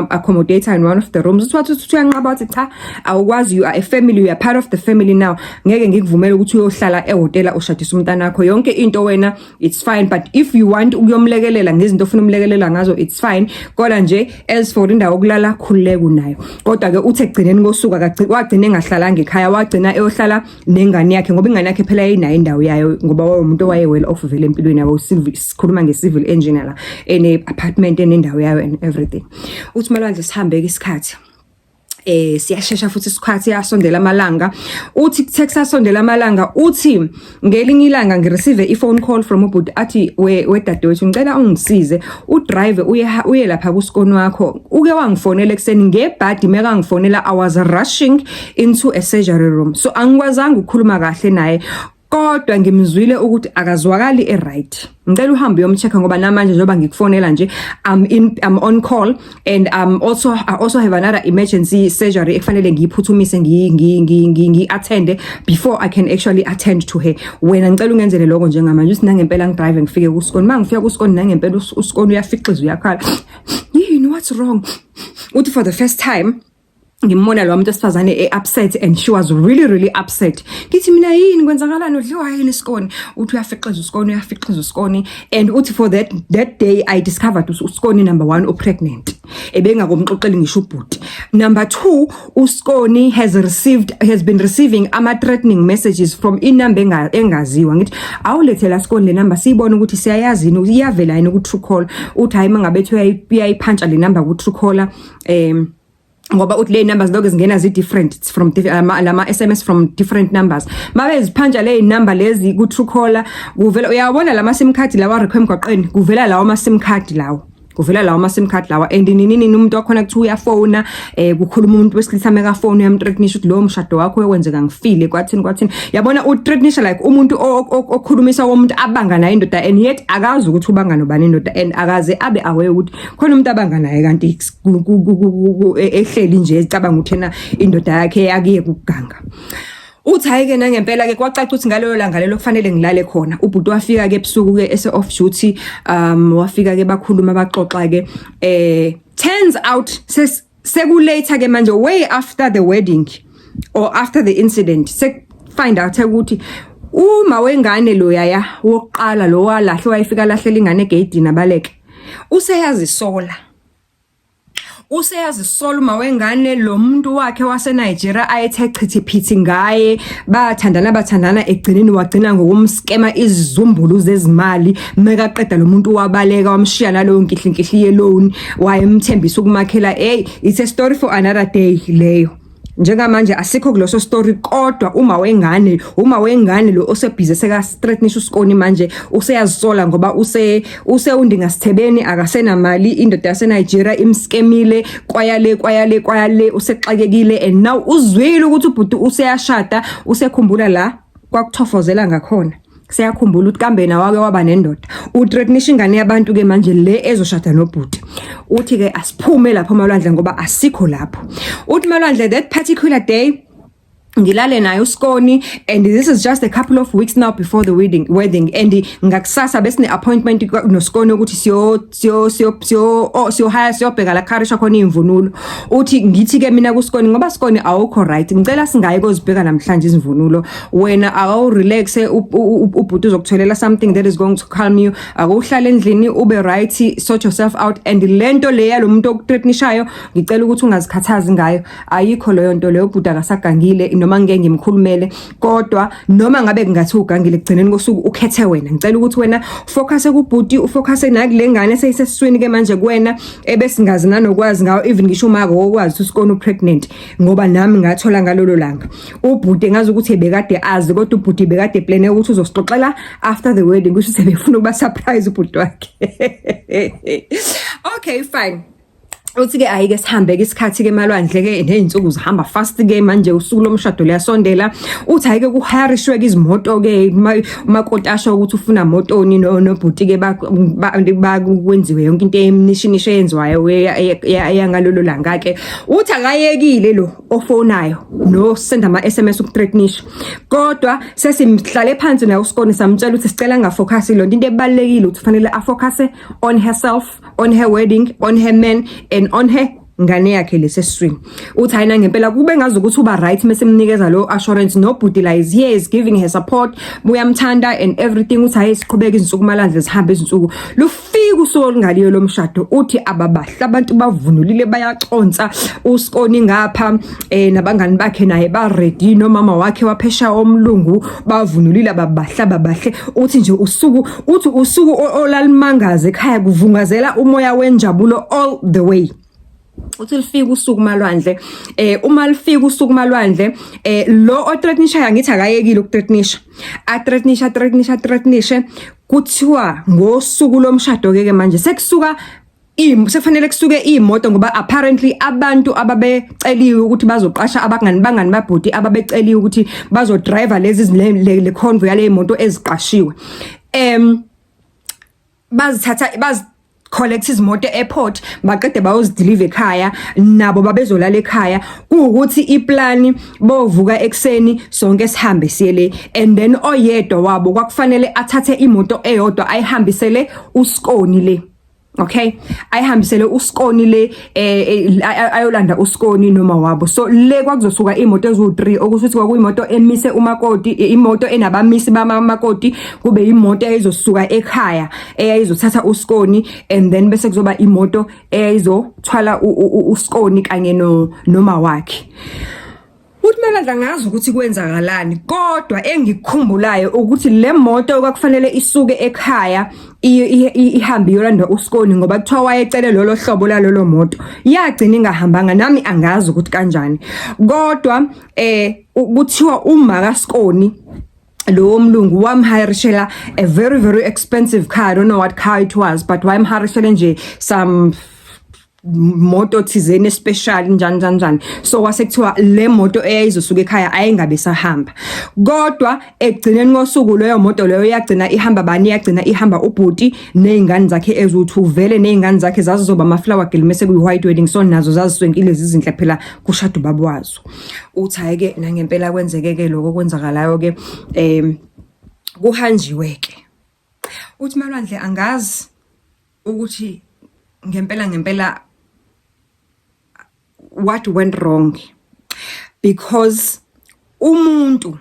accommodate in one of the rooms uthi uyanqaba wathi cha awukwazi you are a family you are part of the family now ngeke ngikuvumela ukuthi uyohlala ehotela ushadisa umntana wakho yonke into wena it's fine but if you want ukuyomlekelela ngezinto ofuna umlekelela ngazo it's fine kodwa nje as for indawo yokulala khululeke unayo kodwa ke uthi egcineni kosuka wagcina engahlalanga ekhaya wagcina eyohlala nengane yakhe ngoba ingane yakhe phela yinayo indawo yayo ngoba wayemuntu waye well off vele empilweni yabo sikhuluma nge-civil engineer la ene apartment enendawo yayo and everything uthi malwandle sihambe ke isikhathi siyashesha futhi isikhathi yasondela amalanga uthi Texas sondela amalanga uthi ngelinye ilanga ngireceive iphone call from uBhuti athi we dadewethu ngicela ungisize udrive uye lapha kusikoni wakho uke wangifonela ekseni ngebhadi meka ngifonela I was rushing into a surgery room so angikwazanga ukukhuluma kahle naye kodwa ngimzwile ukuthi akazwakali eright. Ngicela uhambe uyomcheck ngoba namanje njengoba ngikufonela nje I'm on call and I also have another emergency surgery ekufanele ngiyiphuthumise ngi attend before I can actually attend to her. Wena ngicela ungenzele lokho njengamanje uthi nangempela ngidrive ngifike kuSikoni. Mangifika kuSikoni nangempela uSikoni uyafiqiza uyakhala. You know what's wrong? Uthi for the first time ngimona lo muntu esifazane upset and she was really upset. Ngithi mina yini kwenzakalani udliwa yini Sikoni? Uthi uyafiqiza uSikoni and uthi for that day I discovered uSikoni number 1 pregnant. Ebengakomxoxeli ngisho ubhuti. Number 2 uSikoni has been receiving ama threatening messages from inamba engaziwa. Ngithi awulethela Sikoni le number siyibona ukuthi siyayazi yini iyavela yini ku Truecaller. Uthi hayi mangabethu uyayiphuntsha le number ku Truecaller ngoba uthi le numbers lokho zingena zi different from lama SMS from different numbers. Mabe ziphanja le number lezi ku Truecaller kuvela uyabona lama sim card lawa requiem kwaqeni kuvela lawa ama sim card lawo. Kuvela lawa ama sim card lawa and nini umuntu wakhona kuthi uyafona kukhuluma umuntu wesilisa meka phone uyamthreatenisha ukuthi lo mshado wakho wenzeka ngifile kwathini yabona uthreatenisha like umuntu okhulumisa womuntu abanga naye indoda and yet akazi ukuthi ubanga nobani indoda and akaze abe aware ukuthi khona umuntu abanga naye kanti ehleli nje ecabanga ukuthi yena indoda yakhe yakiye kuganga. Uthi hayike nangempela ke kwacaca ukuthi ngaleyo langa lelo kufanele ngilale khona. Ubhuti wafika ke ebusuku ke ese off duty wafika ke bakhuluma baxoxa ke turns out seku later ke manje way after the wedding or after the incident se find out ukuthi uma wengane lo yaya wokuqala lo walahle wayifika lahlela ingane egate nabaleke useyazisola uma wengane lo muntu wakhe wase Nigeria ayethe chithiphithi ngaye bathandana egcineni wagcina ngokumskema izizumbulu zezimali meka qeda lo muntu wabaleka wamshiya nalowo nkihlinkihli yeloan wayemthembisa ukumakhela hey it's a story for another day leyo. Njengamanje asikho kuloso story kodwa uma wengane lo osebhizi seka threatenisha uSikoni manje useyazisola ngoba undinga sithebeni akasena mali indoda yase Nigeria imskemile kwayale usexakekile and now uzwile ukuthi ubhuti useyashada usekhumbula la kwakuthofozela ngakhona. Siyakhumbula ukuthi kambe na wake waba nendoda uthreatenisha ingane yabantu ke manje le ezoshada nobhuti. Uthi ke asiphume lapho Malwandle ngoba asikho lapho. Uthi Malwandle that particular day ngilale naye uSikoni and this is just a couple of weeks now before the wedding and ngakusasa besine appointment noSikoni ukuthi siyobheka la Karisha khona imvunulo. Uthi ngithi ke mina kuSikoni ngoba Sikoni awukho right ngicela singayi kozibheka namhlanje izimvunulo wena awu relax ubhuti uzokutholela something that is going to calm you akuhlala endlini ube right sort yourself out and lento le yalomuntu okuthreatenishayo ngicela ukuthi ungazikhathazi ngayo ayikho leyo nto leyo ubhuti akasagangile noma ngeke ngimkhulumele kodwa noma ngabe kungathi ugangile kugcineni kosuku ukhethe wena ngicela ukuthi wena focus kubhuti ufocus nakulengane eseyisesiswini ke manje kuwena ebesingazi nanokwazi ngawo even ngisho uma ukwazi uSikoni pregnant ngoba nami ngathola ngalolo langa ubhuti ngazi ukuthi ebekade azi kodwa ubhuti bekade plan ukuthi uzosixoxela after the wedding kusho sebefuna ukuba surprise ubhuti wakhe. Okay fine. Uthi ke ayike sihambe ke isikhathi ke Malwandle ke nezinsuku zihamba fast ke manje usuku lomshado liyasondela. Uthi ayike kuhirishwe ke izimoto ke makotasha ukuthi ufuna motoni nobhuti ke bakwenziwe yonke into emnishinisho yenziwayo yangalolo langa ke. Uthi akayekile lo ofonayo no send ama SMS ukuthreatenisha kodwa sesimhlale phansi naye uSikoni samtshela ukuthi sicela ngafocus lo into ebalekile ukuthi fanele afocus on herself, on her wedding, on her man and on her ngane yakhe leseswini. Uthi ayina ngempela kube ngazi ukuthi uba right mesemnikeza lo assurance nobhuti la is here is giving her support uyamthanda and everything. Uthi hayi siqhubeka izinsuku Malwandle zihambe izinsuku lufika usuku ngaliyo lomshado. Uthi ababahle abantu bavunulile bayaconsa uSikoni ngapha nabangani bakhe naye ba ready nomama wakhe waphesha omlungu bavunulile ababahle. Uthi nje usuku olalimangaze ekhaya kuvungazela umoya wenjabulo all the way. Uthi lifika usuku Malwandle uma lifika usuku Malwandle lo othreatenisha ngithi akayekile ukuthreatenisha athreatenisha kuthiwa ngosuku lomshado ke manje sekusuka sekufanele kusuke imoto ngoba apparently abantu ababeceliwe ukuthi bazoqasha abangani babhudi ababeceliwe ukuthi bazodriver lezi le convoy yale imoto eziqashiwe bazithatha collect izimoto airport baqede bayozideliver ekhaya nabo babezolala ekhaya kuukuthi iplani bovuka ekseni sonke sihambe siyele and then oyedwa wabo kwakufanele athathe imoto eyodwa ayihambisele uSkoni le. Okay, ayihambisele uSkoni le ayolanda uSkoni noma wabo. So le kwakuzosuka imoto ezu3 okusuthi kwakuyimoto emise umakoti, imoto enabamisi bamamakoti, kube imoto eyizosuka ekhaya eyizothatha uSkoni and then bese kuzoba imoto eyizothwala uSkoni kanye noma wakhe. Uthmelandla ngazi ukuthi kwenzakalani kodwa engikukhumbulayo ukuthi le moto kwakufanele isuke ekhaya ihambe yolanda uSkoni ngoba kuthiwa wayecele lolo hlobo lalolo moto yagcina ingahambanga nami angazi ukuthi kanjani kodwa kuthiwa uma kaSkoni lo mlungu wamhirishela a very very expensive car. I don't know what car it was but wamhirishela nje some moto thizeni special njani so wasekuthiwa le moto eyizosuka ekhaya ayingabe sahamba kodwa egcineni ngosuku leyo moto leyo yagcina ihamba bani yagcina ihamba ubhuti nezingane zakhe ezu2 vele nezingane zakhe zazizoba amaflower girl mase kuyi white wedding so nazo zaziswenkile izinhle phela kushado babwazo uthi ayike nangempela kwenzekeke lokho kwenzakalayo ke kuhanjiwe ke uthi Malwandle angazi ukuthi ngempela what went wrong because umuntu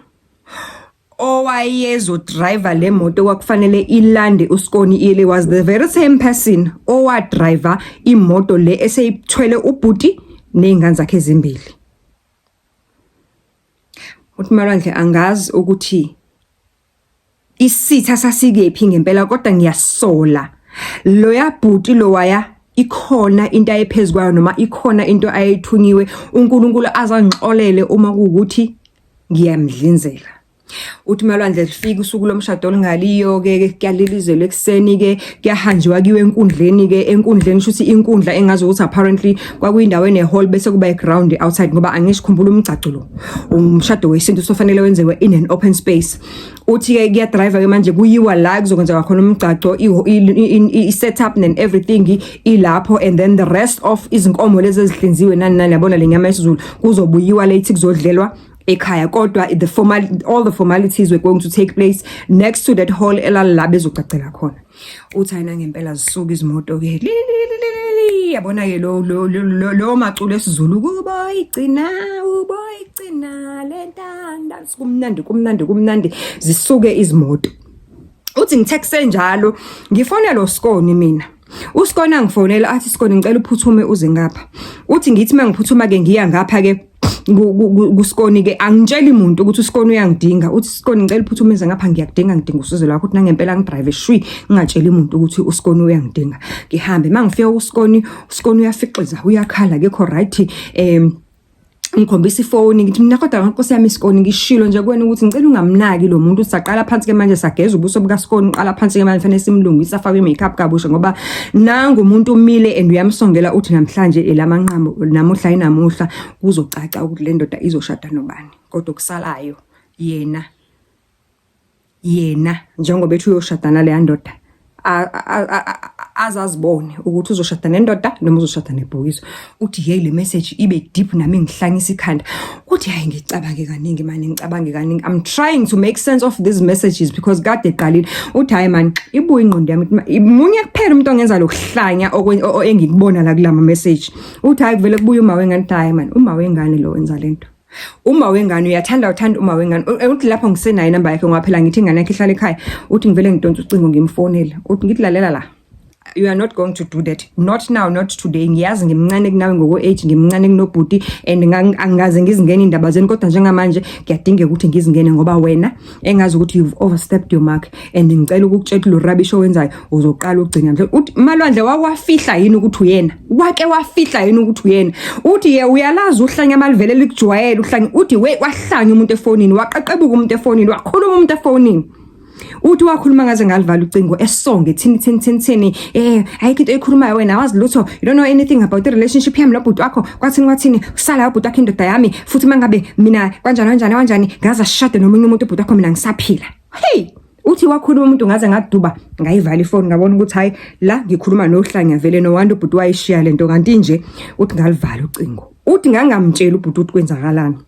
owayezo driver le moto kwakufanele ilande uSkoni ile was the very same person owa driver imoto le eseyithwele ubhuti nezingane zakhe ezimbili. Uthi Malwandle angazi ukuthi isitha sasikephi ngempela kodwa ngiyasola lo yabhuti lo waya ikhona into ayephezukwayo noma ikhona into ayithunyiwe uNkulunkulu azangixolele uma kuukuthi ngiyamdlinzela. Uthi Malwandle lifika usuku lomshado lingaliyo ke kuyalilizelwe ekseni ke kuyahanjiwa kiwe enkundleni ke enkundleni shuthi inkundla engazi ukuthi apparently kwakuyindawo ene hall bese kuba ground outside ngoba angisikhumbula umgcaco lo umshado wesintu sofanele wenziwe in an open space. Uthi ke kuya driver ke manje kuyiwa la kuzokwenza khona umgcaco I setup and everything ilapho and then the rest of izinkomo lezi ezihlinziwe nani yabona lenyama yesizulu kuzobuyiwa late kuzodlelwa ekhaya kodwa all the formalities were going to take place next to that hall elala bezocacela khona. Uthi ayina ngempela zisuka izimoto ke yabona ke lo maculo esizulu uboyigcina lentanda kumnandi zisuke izimoto. Uthi ngitexte njalo ngifona lo Skoni mina uSkoni angifonela athi Skoni ngicela uphuthume uze ngapha. Uthi ngithi mangiphuthuma ke ngiya ngapha ke kuSkoni ke angitshela umuntu ukuthi uSkoni uyangidinga. Uthi Skoni ngicela uphuthume ngapha ngiyakudinga usizo lwakho ukuthi nangempela ngidrive shwi ngingatshela umuntu ukuthi uSkoni uyangidinga. Ngihambe mangifika uSkoni uyafiqiza uyakhala kekho right ngikhombisa ifoni ngithi mina kodwa nkosi yami Skoni ngishilo nje kuwena ukuthi ngicela ungamnaki lo muntu usaqala phansi ke manje sageza ubuso buka Skoni uqala phansi ke manje fanele simlungisa afake imakeup kabusha ngoba nanga umuntu umile and uyamsongela uthi namhlanje elamanqamo namuhla inamuhla kuzocaca ukuthi le ndoda izoshada nobani kodwa kusalayo yena njengoba ethi uyoshada nale ndoda azazibone ukuthi uzoshada nendoda noma uzoshada nebhoyiso. Uthi hey le message ibe deep nami ngihlangisa ikhanda. Uthi hayi ngicabange kaningi manje ngicabange kaningi. I'm trying to make sense of these messages because kade eqalile. Uthi hayi man ibuye ingqondo yami munye kuphela umuntu ongenza lokuhlanya engikubona la kulama message. Uthi hayi kuvele kubuye uma wengane hayi man uma wengane lo wenza lento. Uma wengane uyathanda uma wengane uthi lapho ngisenayo inamba yakhe ngaphela ngithi ingane yakhe ihlala ekhaya uthi ngivele ngidonsa ucingo ngimfonela uthi ngithi lalela la you are not going to do that not now not today ngiyazi ngimncane kunawe ngoko age ngimncane kunobhuti and angaze ngizingene indaba zeni kodwa njengamanje ngiyadinga ukuthi ngizingene ngoba wena engazi ukuthi you've overstepped your mark and ngicela ukukutshela lo rubbish owenzayo uzoqala ukugcina manje uthi Malwandle wakwafihla yini ukuthi uyena wake wafihla yini ukuthi uyena uthi ye uyalazi uhlanya malivele likujwayela uhlanya uthi we wahlanya umuntu efonini waqeqebuka umuntu efonini wakhuluma umuntu efonini uthi wakhuluma ngaze ngalivala ucingo esonge thini ayikho into ekhulumayo wena wazi lutho you don't know anything about the relationship yami nobhuti wakho kwathini usala ubhuti wakho indoda yami futhi mangabe mina kanjani ngaza shade nomunye umuntu ubhuti wakho mina ngisaphila hey uthi wakhuluma umuntu ngaze ngaduba ngayivala ifoni ngabona ukuthi hayi la ngikhuluma nohlanya vele no wanda ubhuti wayishiya lento kanti nje uthi ngalivala ucingo uthi ngangamtshela ubhuti ukuthi kwenzakalani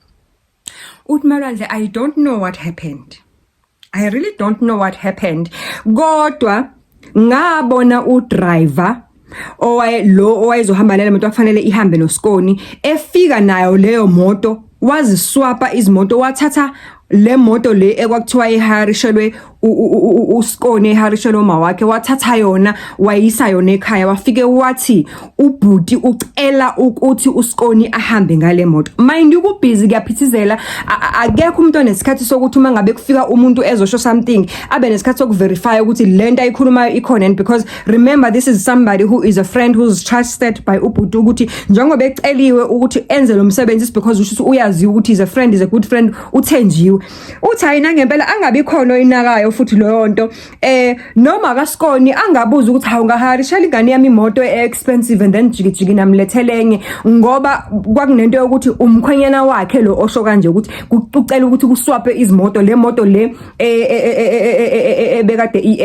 uthi Malwandle I don't know what happened I really don't know what happened kodwa ngabona udriver owayezohamba le moto kufanele ihambe noSikoni efika nayo leyo moto waziswapa izimoto wathatha le moto le ekwakuthiwa iharishelwe uSikoni eharishelwe uma wakhe wathatha yona wayisa yona ekhaya wafike wathi ubhuti ucela ukuthi uSikoni ahambe ngale moto mind ukubhizi kuyaphithizela akekho umuntu onesikhathi sokuthi uma ngabe kufika umuntu ezosho something abe nesikhathi sokuverify ukuthi lento ayikhulumayo ikhona and because remember this is somebody who is a friend who's trusted by ubhuti ukuthi njengoba eceliwe ukuthi enze lo msebenzi because usho uyazi ukuthi is a friend is a good friend uthenjiwe uthi ayina ngempela angabi khona inakayo futhi leyo nto noma kaSikoni angabuza ukuthi hawu ngaharisha ingane yami imoto expensive and then jikijiki namlethelenge ngoba kwakunento yokuthi umkhwenyana wakhe lo osho kanje ukuthi ucela ukuthi kuswape izimoto le moto le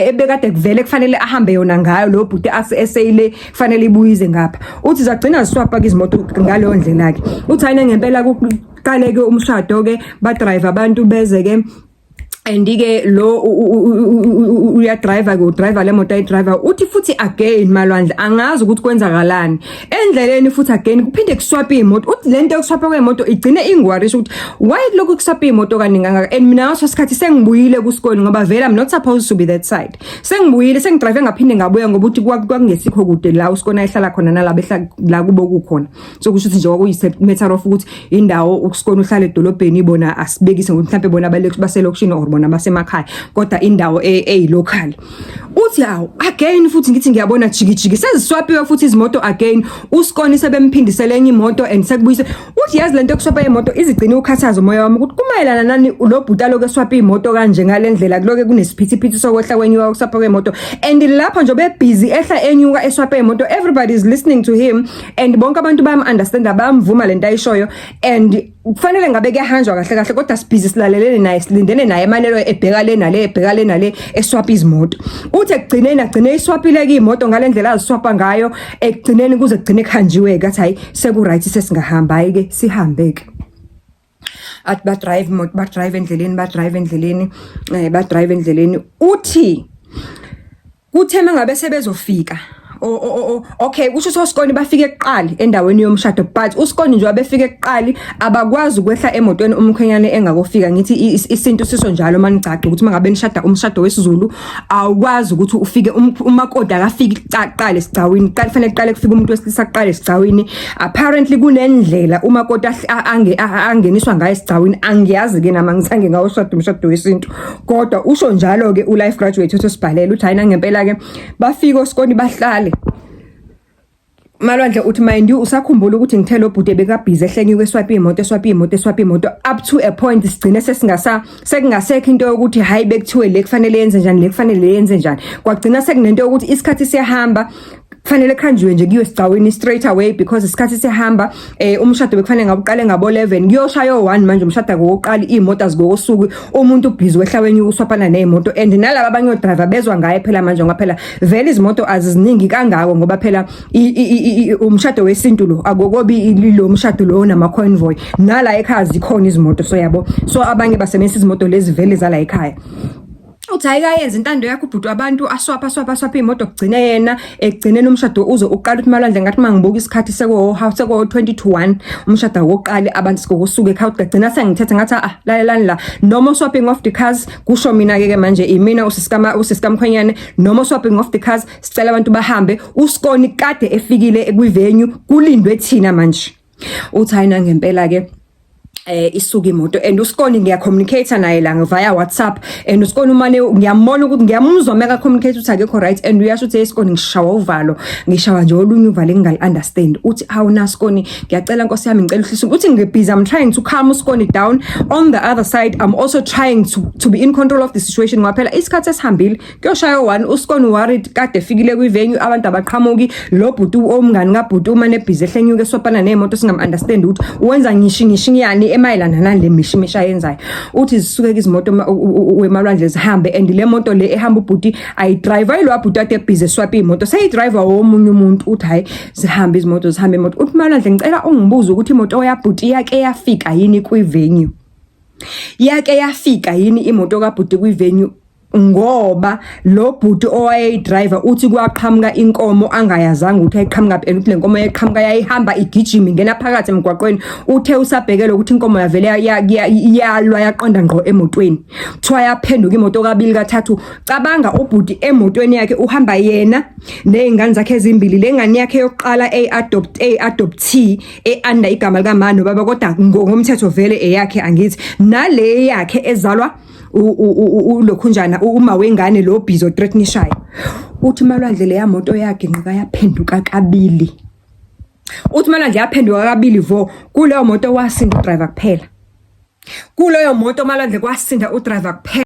ebekade kuvele kufanele ahambe yona ngayo lo bhuti eseyile kufanele ibuyize ngapha uthi zagcina ziswapa izimoto ngaleyo ndlela yakhe uthi ayina ngempela qaleke umshado ke ba drive abantu beze ke andike lo uya driver go driver le moto ay driver uthi futhi again Malwandle angazi ukuthi kwenzakalani endleleni futhi again kuphinde kuswapa imoto uthi lento yokuswapa kwemoto igcine ingwarisha ukuthi why lokhu kuswapa imoto kaninga and mina ngaso sikhathi sengibuyile kuSikoni ngoba vele I'm not supposed to be that side sengibuyile sengidrive ngaphinde ngabuya ngoba uthi kwakungesikho kude la uSikoni ayihlala khona nalabo ehlala la kubo kukhona so kusho ukuthi nje kwakuyise matter of ukuthi indawo uSikoni uhlala edolobheni ibona asibekise ngokuthi mhlawumbe bona baselokishini or bona basemakhaya kodwa indawo local uthi awu again futhi ngithi ngiyabona jikijiki seziswapiwe futhi izimoto again uSikoni sebemphindisele enye imoto and sekubuyise uthi yazi lento yokuswapa imoto izigcina ukhathaza umoya wami ukuthi kumayelana nani lo bhuta lokho eswapa imoto kanje ngalendlela kuloke kunesiphithiphithi sokwehla kwenyuka ukuswapa kwemoto and lapho nje bebusy ehla enyuka eswapa imoto everybody is listening to him and bonke abantu bayam-understand bayamvuma lento ayishoyo and kufanele ngabe kuyahanjwa kahle kodwa sibhizi silalelene naye silindene naye emanelo ebheka le nale eswapa izimoto uthi ekugcineni agcine iswapile ke imoto ngalendlela aziswapa ngayo ekugcineni kuze kugcine khanjiwe ke athi hayi seku right sesingahamba hayi ke sihambe ke at ba drive endleleni uthi kuthe mangabe sebezofika okay kusho uSikoni bafike eqali endaweni yomshado but uSikoni nje wabefike eqali abakwazi ukwehla emotweni umkhwenyane engakofika ngithi isinto siso njalo manicaca ukuthi mangabe nishada umshado wesiZulu awukwazi ukuthi ufike umakoti akafiki aqale esigcawini kufanele qale kufika umuntu wesilisa aqale esigcawini apparently kunendlela umakoti angeniswa ngayo esigcawini angiyazi ke nama ngizange ngawushada umshado wesintu kodwa usho njalo ke ulife graduate osibhalela uthi ayina ngempela ke bafika uSikoni bahlale Malwandle uthi mind you usakhumbula ukuthi ngithela obhude bekabhizi ehlenyiwe eswapa imoto up to a point sigcine sekungasekho into yokuthi hayi bekuthiwe le kufanele yenze njani kwagcina sekunento yokuthi isikhathi siyahamba kufanele khanjiwe nje kuyiwe sigcawini straight away because isikhathi sihamba umshado bekufanele ngabuqale ngabo 11 kuyoshaya 1 manje umshado ngokuqala imoto azigokusuku umuntu ubhizi wehlaweni uswapana nezimoto and nalabo abanye driver bezwa ngaye phela manje ngoba phela vele izimoto aziziningi kangako ngoba phela umshado wesintu lo akokobi lo mshado lo nama convoy nala ekhaya zikhona izimoto so yabo so abanye basebenzisa izimoto lezi vele zala ekhaya uthi ayikayenza intando yakho ubhuti abantu aswapa imoto kugcina yena ekugcineni umshado uze uqala uthi Malwandle ngathi mangibuka isikhathi seko 20 to 1 umshado wokuqala abantu sikokusuka ekhaya ugcina sengithethe ngathi lalelani la noma swapping of the cars kusho mina ke manje imina usisikamkhwenyane noma swapping of the cars sicela abantu bahambe uSikoni kade efikile kwivenue kulindwe thina manje uthi ayina ngempela ke isuka imoto and uSikoni ngiyacommunicate naye la via WhatsApp and uSikoni umane ngiyambona ukuthi ngiyamuzwa meka communicate uthi akekho right and uyasho uthi Sikoni ngishawa uvalo ngishawa nje olunye uvalo engali understand uthi awuna Sikoni ngiyacela Nkosi yami ngicela uhlise uthi ngibusy I'm trying to calm uSikoni down on the other side I'm also trying to be in control of the situation ngaphela isikhathi esihambile kuyoshaya one uSikoni worried kade efikile kwivenue abantu abaqhamuki lo bhuti omngani kaBhuti uma nebhizi ehlenyuke swapana nemoto singam understand ukuthi wenza ngishingi yani emayelana nale mishimisha yenzayo uthi zisuke izimoto wemalwandle zihambe and le moto le ehamba uBhuti ayidriver yilo waBhuti ade busy swap imoto sayidriver womunye umuntu uthi hayi zihambe izimoto zihambe imoto uthi malwandle ngicela ungibuze ukuthi imoto yaBhuti yake yafika yini kwivenue yake yafika yini imoto kaBhuti kwivenue ngoba lo bhuti owayeyidrayiva uthi kwaqhamuka inkomo angayazanga ukuthi ayiqhamuka phela ukuthi lenkomo yayiqhamuka yayihamba igijima ingena phakathi emgwaqweni uthe usabhekele ukuthi inkomo yavele yalwa yaqonda ngqo emotweni kuthiwa yaphenduka imoto kabili kathathu cabanga ubhuti emotweni yakhe uhamba yena nezingane zakhe ezimbili lengane yakhe yokuqala adoptee under igama lika mano baba kodwa ngomthetho vele eyakhe angithi nale yakhe ezalwa ulokhunjana uma wengane lo bhizo threatenishayo uthi malwandle le yamoto yakhe ngqa yaphenduka kabili uthi malwandle yaphenduka kabili vo kuleyo moto wasinda udriver kuphela kuleyo moto malwandle kwasinda udriver kuphela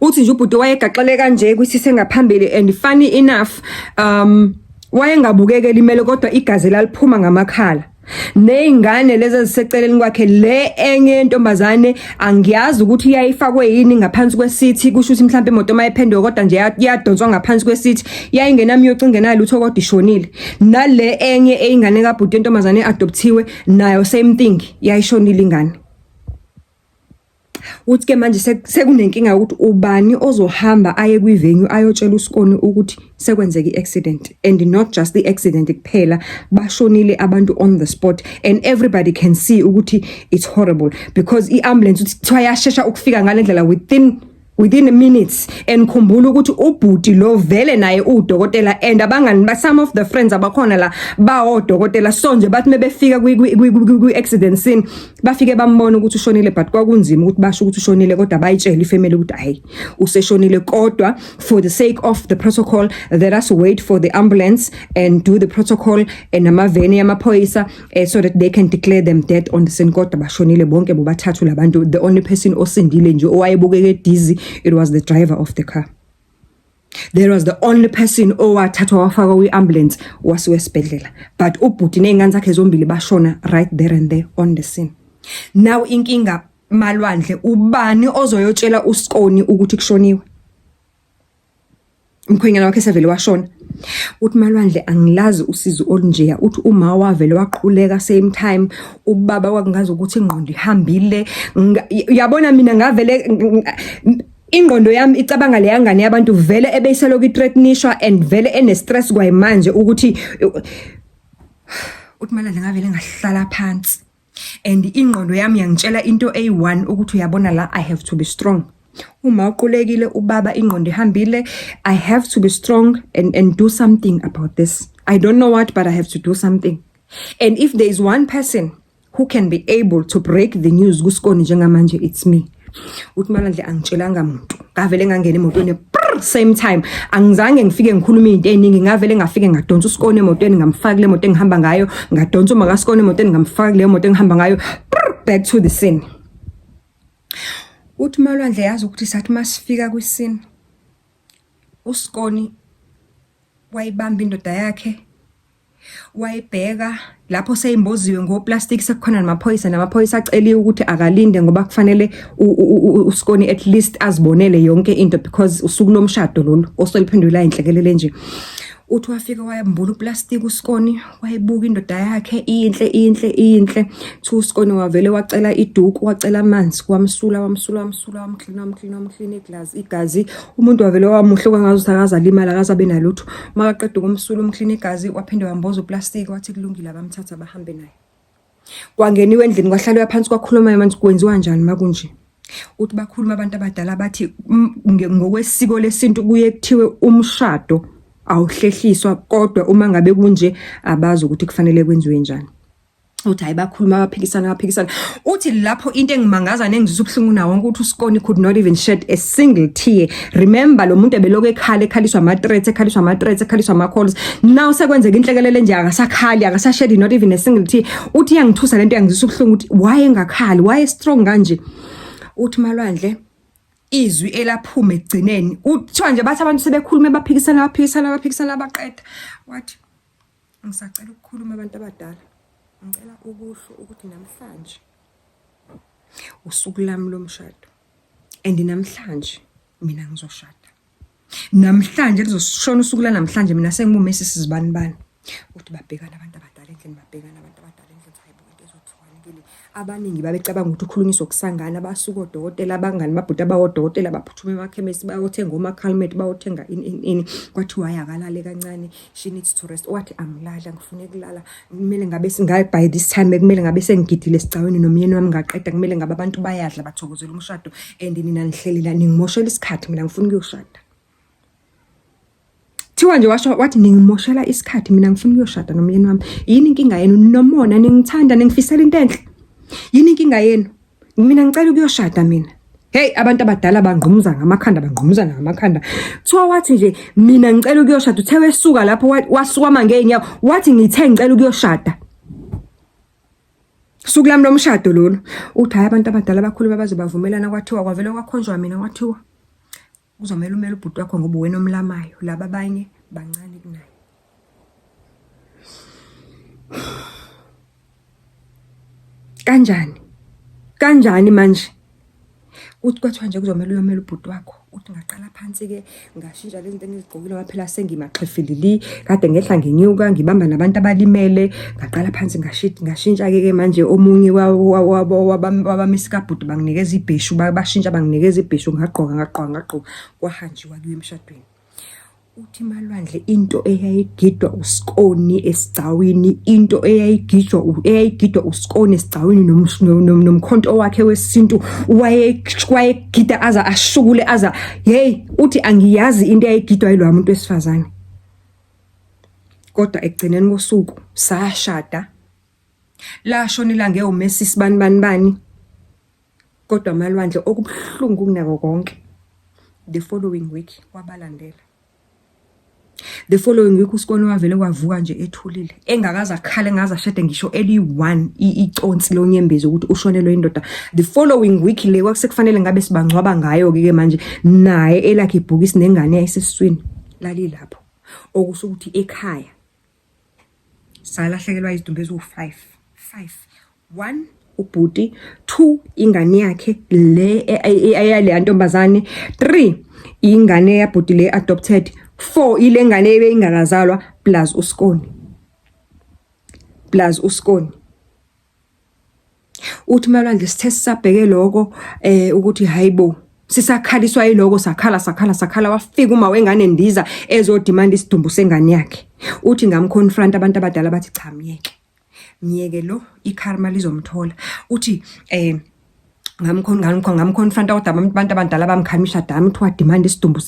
uthi nje ubhuti wayegaxele kanje kwisise ngaphambili and funny enough wayengabukeke limele kodwa igazi laliphuma ngamakhala nezingane lezi eziseceleni kwakhe le enye intombazane angiyazi ukuthi iyayifakwe yini ngaphansi kwesithi kusho ukuthi mhlawumbe imoto mayiphenduka kodwa nje yadonswa ngaphansi kwesithi yayingenami yocingenala lutho kodwa ishonile nale enye eyingane kaBhuti intombazane adoptiwe nayo same thing yayishonile ingane uthi ke manje sekunenkinga ukuthi ubani ozohamba aye kwivenue ayotshela uSikoni ukuthi sekwenzeke iaccident and not just the accident kuphela bashonile abantu on the spot and everybody can see ukuthi it's horrible because iambulance uthi kuthiwa yashesha ukufika ngalendlela within minutes and khumbula ukuthi uBhuti lo vele naye udokotela and abangani ba some of the friends abakhona la bawo dokotela so nje bathi mebefika kwi accident scene bafike bambona ukuthi ushonile but kwakunzima ukuthi basho ukuthi ushonile kodwa bayitshela ifamily ukuthi hayi useshonile kodwa for the sake of the protocol let us wait for the ambulance and do the protocol and amaveni yamaphoyisa so that they can declare them dead on the scene kodwa bashonile bonke bobathathu labantu the only person osindile nje owayebukeke dizzy it was the driver of the car. There was the only person owathathwa wafaka kwi-ambulance wasiwesibhedlela but uBhuti nezingane zakhe zombili bashona right there and there on the scene. Now inkinga malwandle ubani ozoyotshela uSikoni ukuthi kushoniwe umkhwenyana wakhe sevele washona uthi malwandle angilazi usizo olunjeya uthi uma wavele waqhuleka same time ubaba wakungazi ukuthi ingqondo ihambile uyabona mina ngavele ingqondo yami icabanga le yangane yabantu vele ebeyiseloku ithreatenishwa and vele ene stress kwayimanje ukuthi uthi malwandle ngavele ngahlala phansi and ingqondo yami yangitshela into A1 ukuthi uyabona la I have to be strong uma uqulekile ubaba ingqondo ihambile I have to be strong and do something about this I don't know what but I have to do something and if there is one person who can be able to break the news kuSikoni njengamanje it's me uthi malwandle angitshelanga umuntu ngavele ngangena emotweni same time angizange ngifike ngikhuluma izinto eziningi ngavele ngafike ngadonsa uSikoni emotweni ngamfaka le moto engihamba ngayo ngadonsa uma kaSikoni emotweni ngamfaka le moto engihamba ngayo back to the scene uthi malwandle yazi ukuthi sathi masifika kwiscene uSikoni wayibamba indoda yakhe wayibheka lapho seyimboziwe ngoplastic sekukhona namaphoyisa aceliwe ukuthi akalinde ngoba kufanele uSikoni at least azibonele yonke into because usuku lomshado lolu osoliphendula inhlekelele nje uthi wafika wayambula uplastic uSikoni wayibuka indoda yakhe inhle thu uSikoni wavele wacela iduku wacela amanzi wamsula wamclean igazi umuntu wavele wamuhluka ngazo sakaza limala akazabe nalutho makaqeda ukumsula umclean igazi waphinde wamboza uplastic wathi kulungile abamthatha bahambe naye kwangeniwe endlini kwahlalwa phansi kwakhuluma manje kwenziwa kanjani makunje uthi bakhuluma abantu abadala bathi ngokwesiko lesintu kuye kuthiwe umshado awuhlehliswa kodwa uma ngabe kunje abazi ukuthi kufanele kwenziwe njani uthi hayi bakhuluma baphikisana uthi lapho into engimangaza nengizisa ubuhlungu nawo ukuthi uSkoni could not even shed a single tear. Remember lo muntu ebeloko ekhaliswa ama-threats ama-calls. Now sekwenzeka inhlekelele nje akasakhali akasashedi not even a single tear. Uthi yangithusa lento yangizisa ubuhlungu ukuthi why engakhali, why strong kanje. Uthi Malwandle izwi elaphuma egcineni uthiwa nje bathi abantu sebekhuluma baphikisana baqeda wathi ngisacela ukukhuluma abantu abadala. Ngicela ukusho ukuthi namhlanje usuku lami lomshado and namhlanje mina ngizoshada. Namhlanje kuzoshona usuku la namhlanje mina sengimuMessi sizibani. Uthi babhekana abantu abadala endlini hayibo into ezothiwanikele. Abaningi babecabanga ukuthi ukhulunyiswa kusangana basuka odokotela abangani babhuti abawodokotela baphuthuma emakhemesi bayothenga omakhalmethi bayothenga ini kwathi wayakalale kancane she needs to rest. Wathi angilala ngifune kulala kumele ngabe singayi by this time kumele ngabe sengigidile esicaweni nomyeni wami ngaqeda kumele ngabe abantu bayadla bathokozela umshado and nina nihlelela ningimoshela isikhathi mina ngifuna ukuyoshada. Thiwa nje wathi ningimoshela isikhathi mina ngifuna ukuyoshada nomyeni wami. Yini inkinga yenu nomona ningithanda ningifisela into enhle? Yini inkinga yenu? Mina ngicela ukuyoshada mina. Hey abantu abadala bangqumuza ngamakhanda. Thiwa wathi nje mina ngicela ukuyoshada uthe wesuka lapho wasuka mangeenyawo wathi ngithe ngicela ukuyoshada. Suku lami lomshado lolu. Uthi hayi abantu abadala bakhulu babaze bavumelana kwathiwa kwavele kwakhonjwa mina kwathiwa uzomela umela ubhuti wakho ngoba wena omlamayo laba abanye bancane kunaye. Kanjani manje? Uthi kwathiwa nje kuzomela uyomela ubhuti wakho. Uthi ngaqala phansi ke ngashintsha lento engizigqokile waphela sengimaxhefilili kade ngehla ngenyuka ngibamba nabantu abalimele ngaqala phansi ngashintsha ke manje omunye wabamisi kabhuti banginikeza ibheshu bashintsha banginikeza ibheshu ngagqoka kwahanjiwa kuye emshadweni. Uthi Malwandle into eyayigidwa uSkoni esigcawini into eyayigidwa uSkoni esigcawini nomkhonto wakhe wesintu wayegida aza ashukule aza hey uthi angiyazi into eyayigidwa yilo umuntu wesifazane. Kodwa ekugcineni kosuku sashada lashonila ngeUMessi sibani kodwa Malwandle okubuhlungu kunako konke the following week wabalandela. The following week uSkoni wavele kwavuka nje ethulile engakaza akhale ngaza shade ngisho eli1 iconsi lonyembezi ukuthi ushonelwe indoda. The following week le kwakusekufanele ngabe sibangcwaba ngayo ke manje naye elakhe ibhokisi nengane yayisesiswini lali lapho okusho ukuthi ekhaya salahlekelwa izidumbu ezu5 1 ubhuti 2 ingane yakhe le ayale yantombazane 3 ingane yabhuti le adopted 4 ile ngane ebeyingakazalwa plus uSkoni. Uthi Malwandle sithe sisabheke lokho ukuthi hayibo sisakhaliswa yiloko sakhala wafika uma wengane ndiza ezodemand isidumbu sengane yakhe. Uthi ngamconfront abantu abadala bathi cha myeke lo ikarma lizomthola. Uthi ngamconfront kodwa abantu abadala bamkhamisha dami uthi demand isidumbu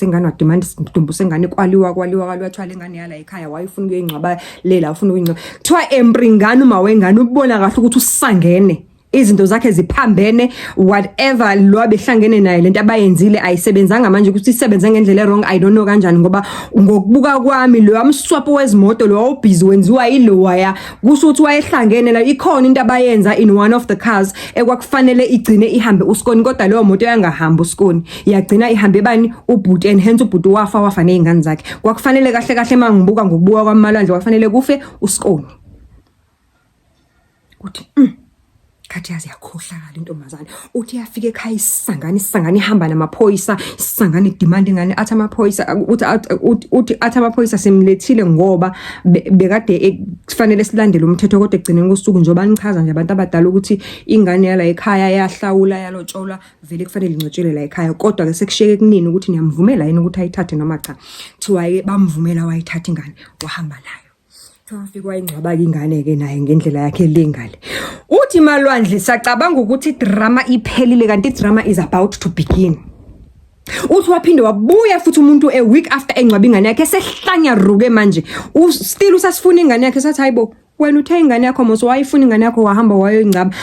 sengane kwaliwa thiwa lengane yala ekhaya wayifuna ukuyingcwaba lela ufuna ukuyingcwaba thiwa empringana uma wengane ubona kahle ukuthi usangene izinto zakhe ziphambene whatever lo abehlangene naye lento abayenzile ayisebenzanga manje ukuthi isebenza ngendlela wrong I don't know kanjani ngoba ngokubuka kwami lo amswapo wezimoto lo ubhizi wenziwa yilo waya kusho ukuthi wayehlangene la ikhona into abayenza in one of the cars ekwakufanele igcine ihambe uSkoni kodwa leyo moto yangahamba uSkoni yagcina ihambe bani ubhuti and hence ubhuti wafa nezingane zakhe kwakufanele kahle mangibuka ngokubuka kwaMalwandle wafanele kufe uSkoni. Uthi khathi yazi yakhohlakala intombazane uthi yafika ekhaya isangane ihamba namaphoyisa isangane demand ingane athi amaphoyisa uthi athi amaphoyisa semlethile ngoba bekade kufanele silandele umthetho kodwa egcineni kosuku njengoba nichaza nje abantu abadala ukuthi ingane yala ekhaya yahlawula yalotshola vele kufanele ingcwetshele la ekhaya kodwa ke sekushiyeke kunini ukuthi niyamvumela yini ukuthi ayithathe noma cha thiwa ke bamvumela wayithatha ingane wahamba nayo. Wafika wayingcwaba ingane ke naye ngendlela yakhe lengale. Uthi Malwandle sacabanga ukuthi drama iphelile kanti drama is about to begin. Uthi waphinde wabuya futhi umuntu a week after engcwaba ingane yakhe sehlanya ruke manje still usasifuna ingane yakhe sathi hayibo Wena uthe ingane yakho mos wayifuna ingane yakho wahamba wayoyingcaba.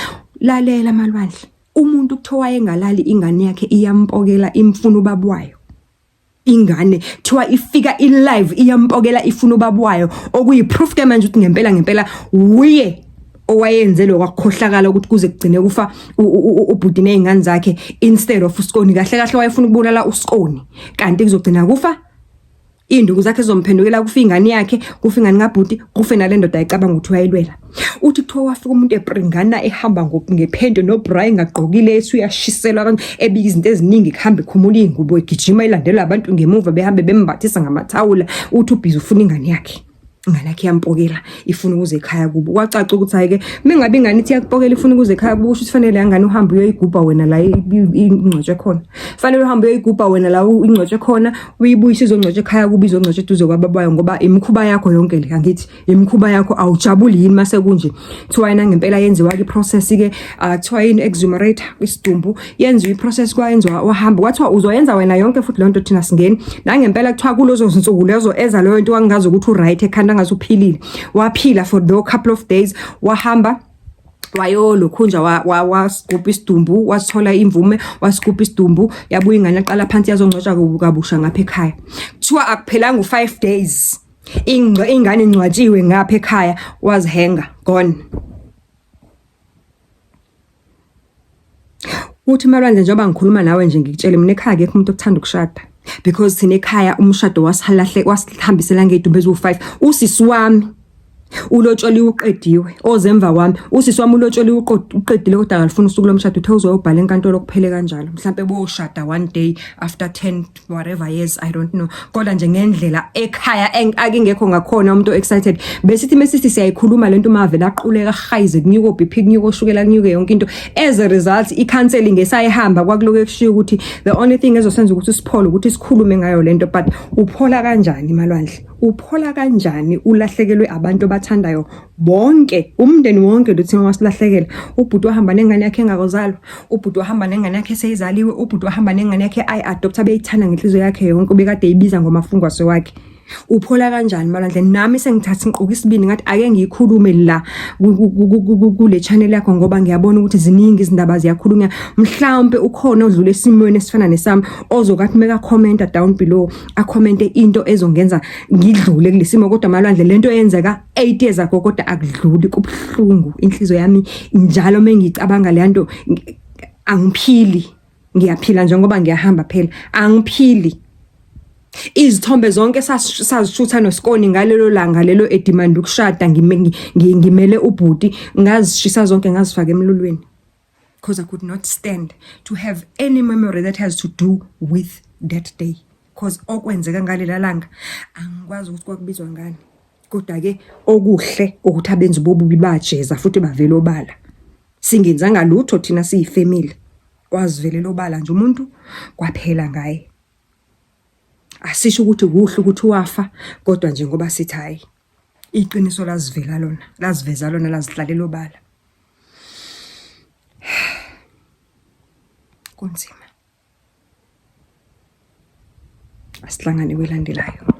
Lalela Malwandle, umuntu kuthiwa wayengalali ingane yakhe iyampokela imfuna ubaba wayo. Ingane thiwa ifika ilive iyampokela ifuna ubaba wayo, okuyiproof ke manje ukuthi ngempela uye owayenze lokwakhohlakala ukuthi kuze kugcine kufa ubhuti nezingane zakhe instead of uSikoni. Kahle wayefuna ukubulala uSikoni, kanti kuzogcina kufa induku zakhe zomphendukela, kufa ingane yakhe, kufa ingane kabhuti, kufe nalendoda ayicabanga ukuthi wayelwela. Uthi kuthiwa wafika umuntu ebringana ehamba ngephendo noBrian ngagqokile esuyashiselwa kanti ebika izinto eziningi, kuhamba ekhumula ingubo, egijima ilandela abantu ngemuva behambe bembathisa ngamathawula. Uthi ubhizi ufuna ingane yakhe yampokela ifuna ukuze ekhaya kubo. Kwacaca ukuthi hayike mengabe ingane ithi yakupokela ifuna ukuze ekhaya kubo, usho kufanele yangane uhambe uyoyigubha wena la ingcwetshwe khona. Fanele uhambe uyoyigubha wena la ingcwetshwe khona, uyibuyise izongcwetshwe ekhaya kubo, izongcwetshwe eduze kwababayo, ngoba imikhuba yakho yonke le, angithi imikhuba yakho awujabuli yini mase kunje. Kuthiwa yena ngempela yenziwa iprocess ke kuthiwa yini exhumerate kwisidumbu, yenziwa iprocess kwayenziwa wahamba. Kwathiwa uzoyenza wena yonke futhi lonto thina singeni. Nangempela kuthiwa kulozo zinsuku lezo eza leyo nto wangazi ukuthi uright ekhanda ngazuphilile. Waphila for the couple of days, wahamba wayolokhunja wasigubha isidumbu, wasithola imvume, wasigubha isidumbu, yabuya ingane yaqala phansi yazongcwatshwa kabusha ngapha ekhaya. Kuthiwa akuphelanga u5 days ingane ingcwatshiwe ngapha ekhaya, wazihenga gone. Uthi Malwandle, njengoba ngikhuluma nawe nje ngikutshele mina ekhaya akekho umuntu okuthanda ukushada, because thina ekhaya umshado wasihambisela ngedumbu ezu5. Usisi wami ulotsholiwe uqediwe, ozemva wami usisi wami ulotsholiwe uqedile, kodwa akalifuna usuku lomshado. Uthe uzobhala enkantolo kuphele kanjalo, mhlambe boshada one day after 10 whatever years, I don't know. Kodwa nje ngendlela ekhaya akingekho ngakhona umuntu excited. Besithi mesithi siyayikhuluma lento mavela aquleka hayize kunyuko BP kunyuko ushukela kunyuke yonke into. As a result icounseling esayihamba kwakuloke kushiya ukuthi the only thing ezosenza ukuthi siphole ukuthi sikhulume ngayo lento. But uphola kanjani Malwandle? Uphola kanjani ulahlekelwe abantu bathandayo bonke, umndeni wonke lo thina wasilahlekela? Ubhuti wahamba nengane yakhe engakozalwa, ubhuti wahamba nengane yakhe seyizaliwe, ubhuti wahamba nengane yakhe ayi-adopta beyithanda ngenhliziyo yakhe yonke, bekade ibiza ngomafungwase wakhe. Uphola kanjani Malwandle? Nami sengithatha inqubo isibini ngathi ake ngiyikhulume la kule channel yakho, ngoba ngiyabona ukuthi ziningi izindaba ziyakhulunywa. Mhlawumbe ukhona odlule esimweni esifana nesami ozokathi meka commenta down below, acommente into ezongenza ngidlule kulesimo. Kodwa Malwandle, lento yenzeka 8 years ago kodwa akudluli, kubhlungu inhliziyo yami njalo mengicabanga le nto. Angiphili, ngiyaphila njengoba ngiyahamba phela, angiphili. Izithombe zonke sazishutha noSikoni ngalelo langa lelo edemand ukushada, ngimele ubhuti, ngazishisa zonke ngazifaka emlulweni, because I could not stand to have any memory that has to do with that day, because okwenzeka ngalela langa angikwazi ukuthi kwakubizwa ngani. Kodwa ke okuhle ukuthi abenzi bobubi bajeza futhi bavela obala. Singenzanga lutho thina siyifamily, wazivelela obala nje umuntu kwaphela ngaye. Asisho ukuthi kuhle ukuthi wafa, kodwa nje ngoba sithi hayi iqiniso lazivela lona, laziveza lona, lazihlalela obala. Kunzima. Asihlangane kwelandelayo.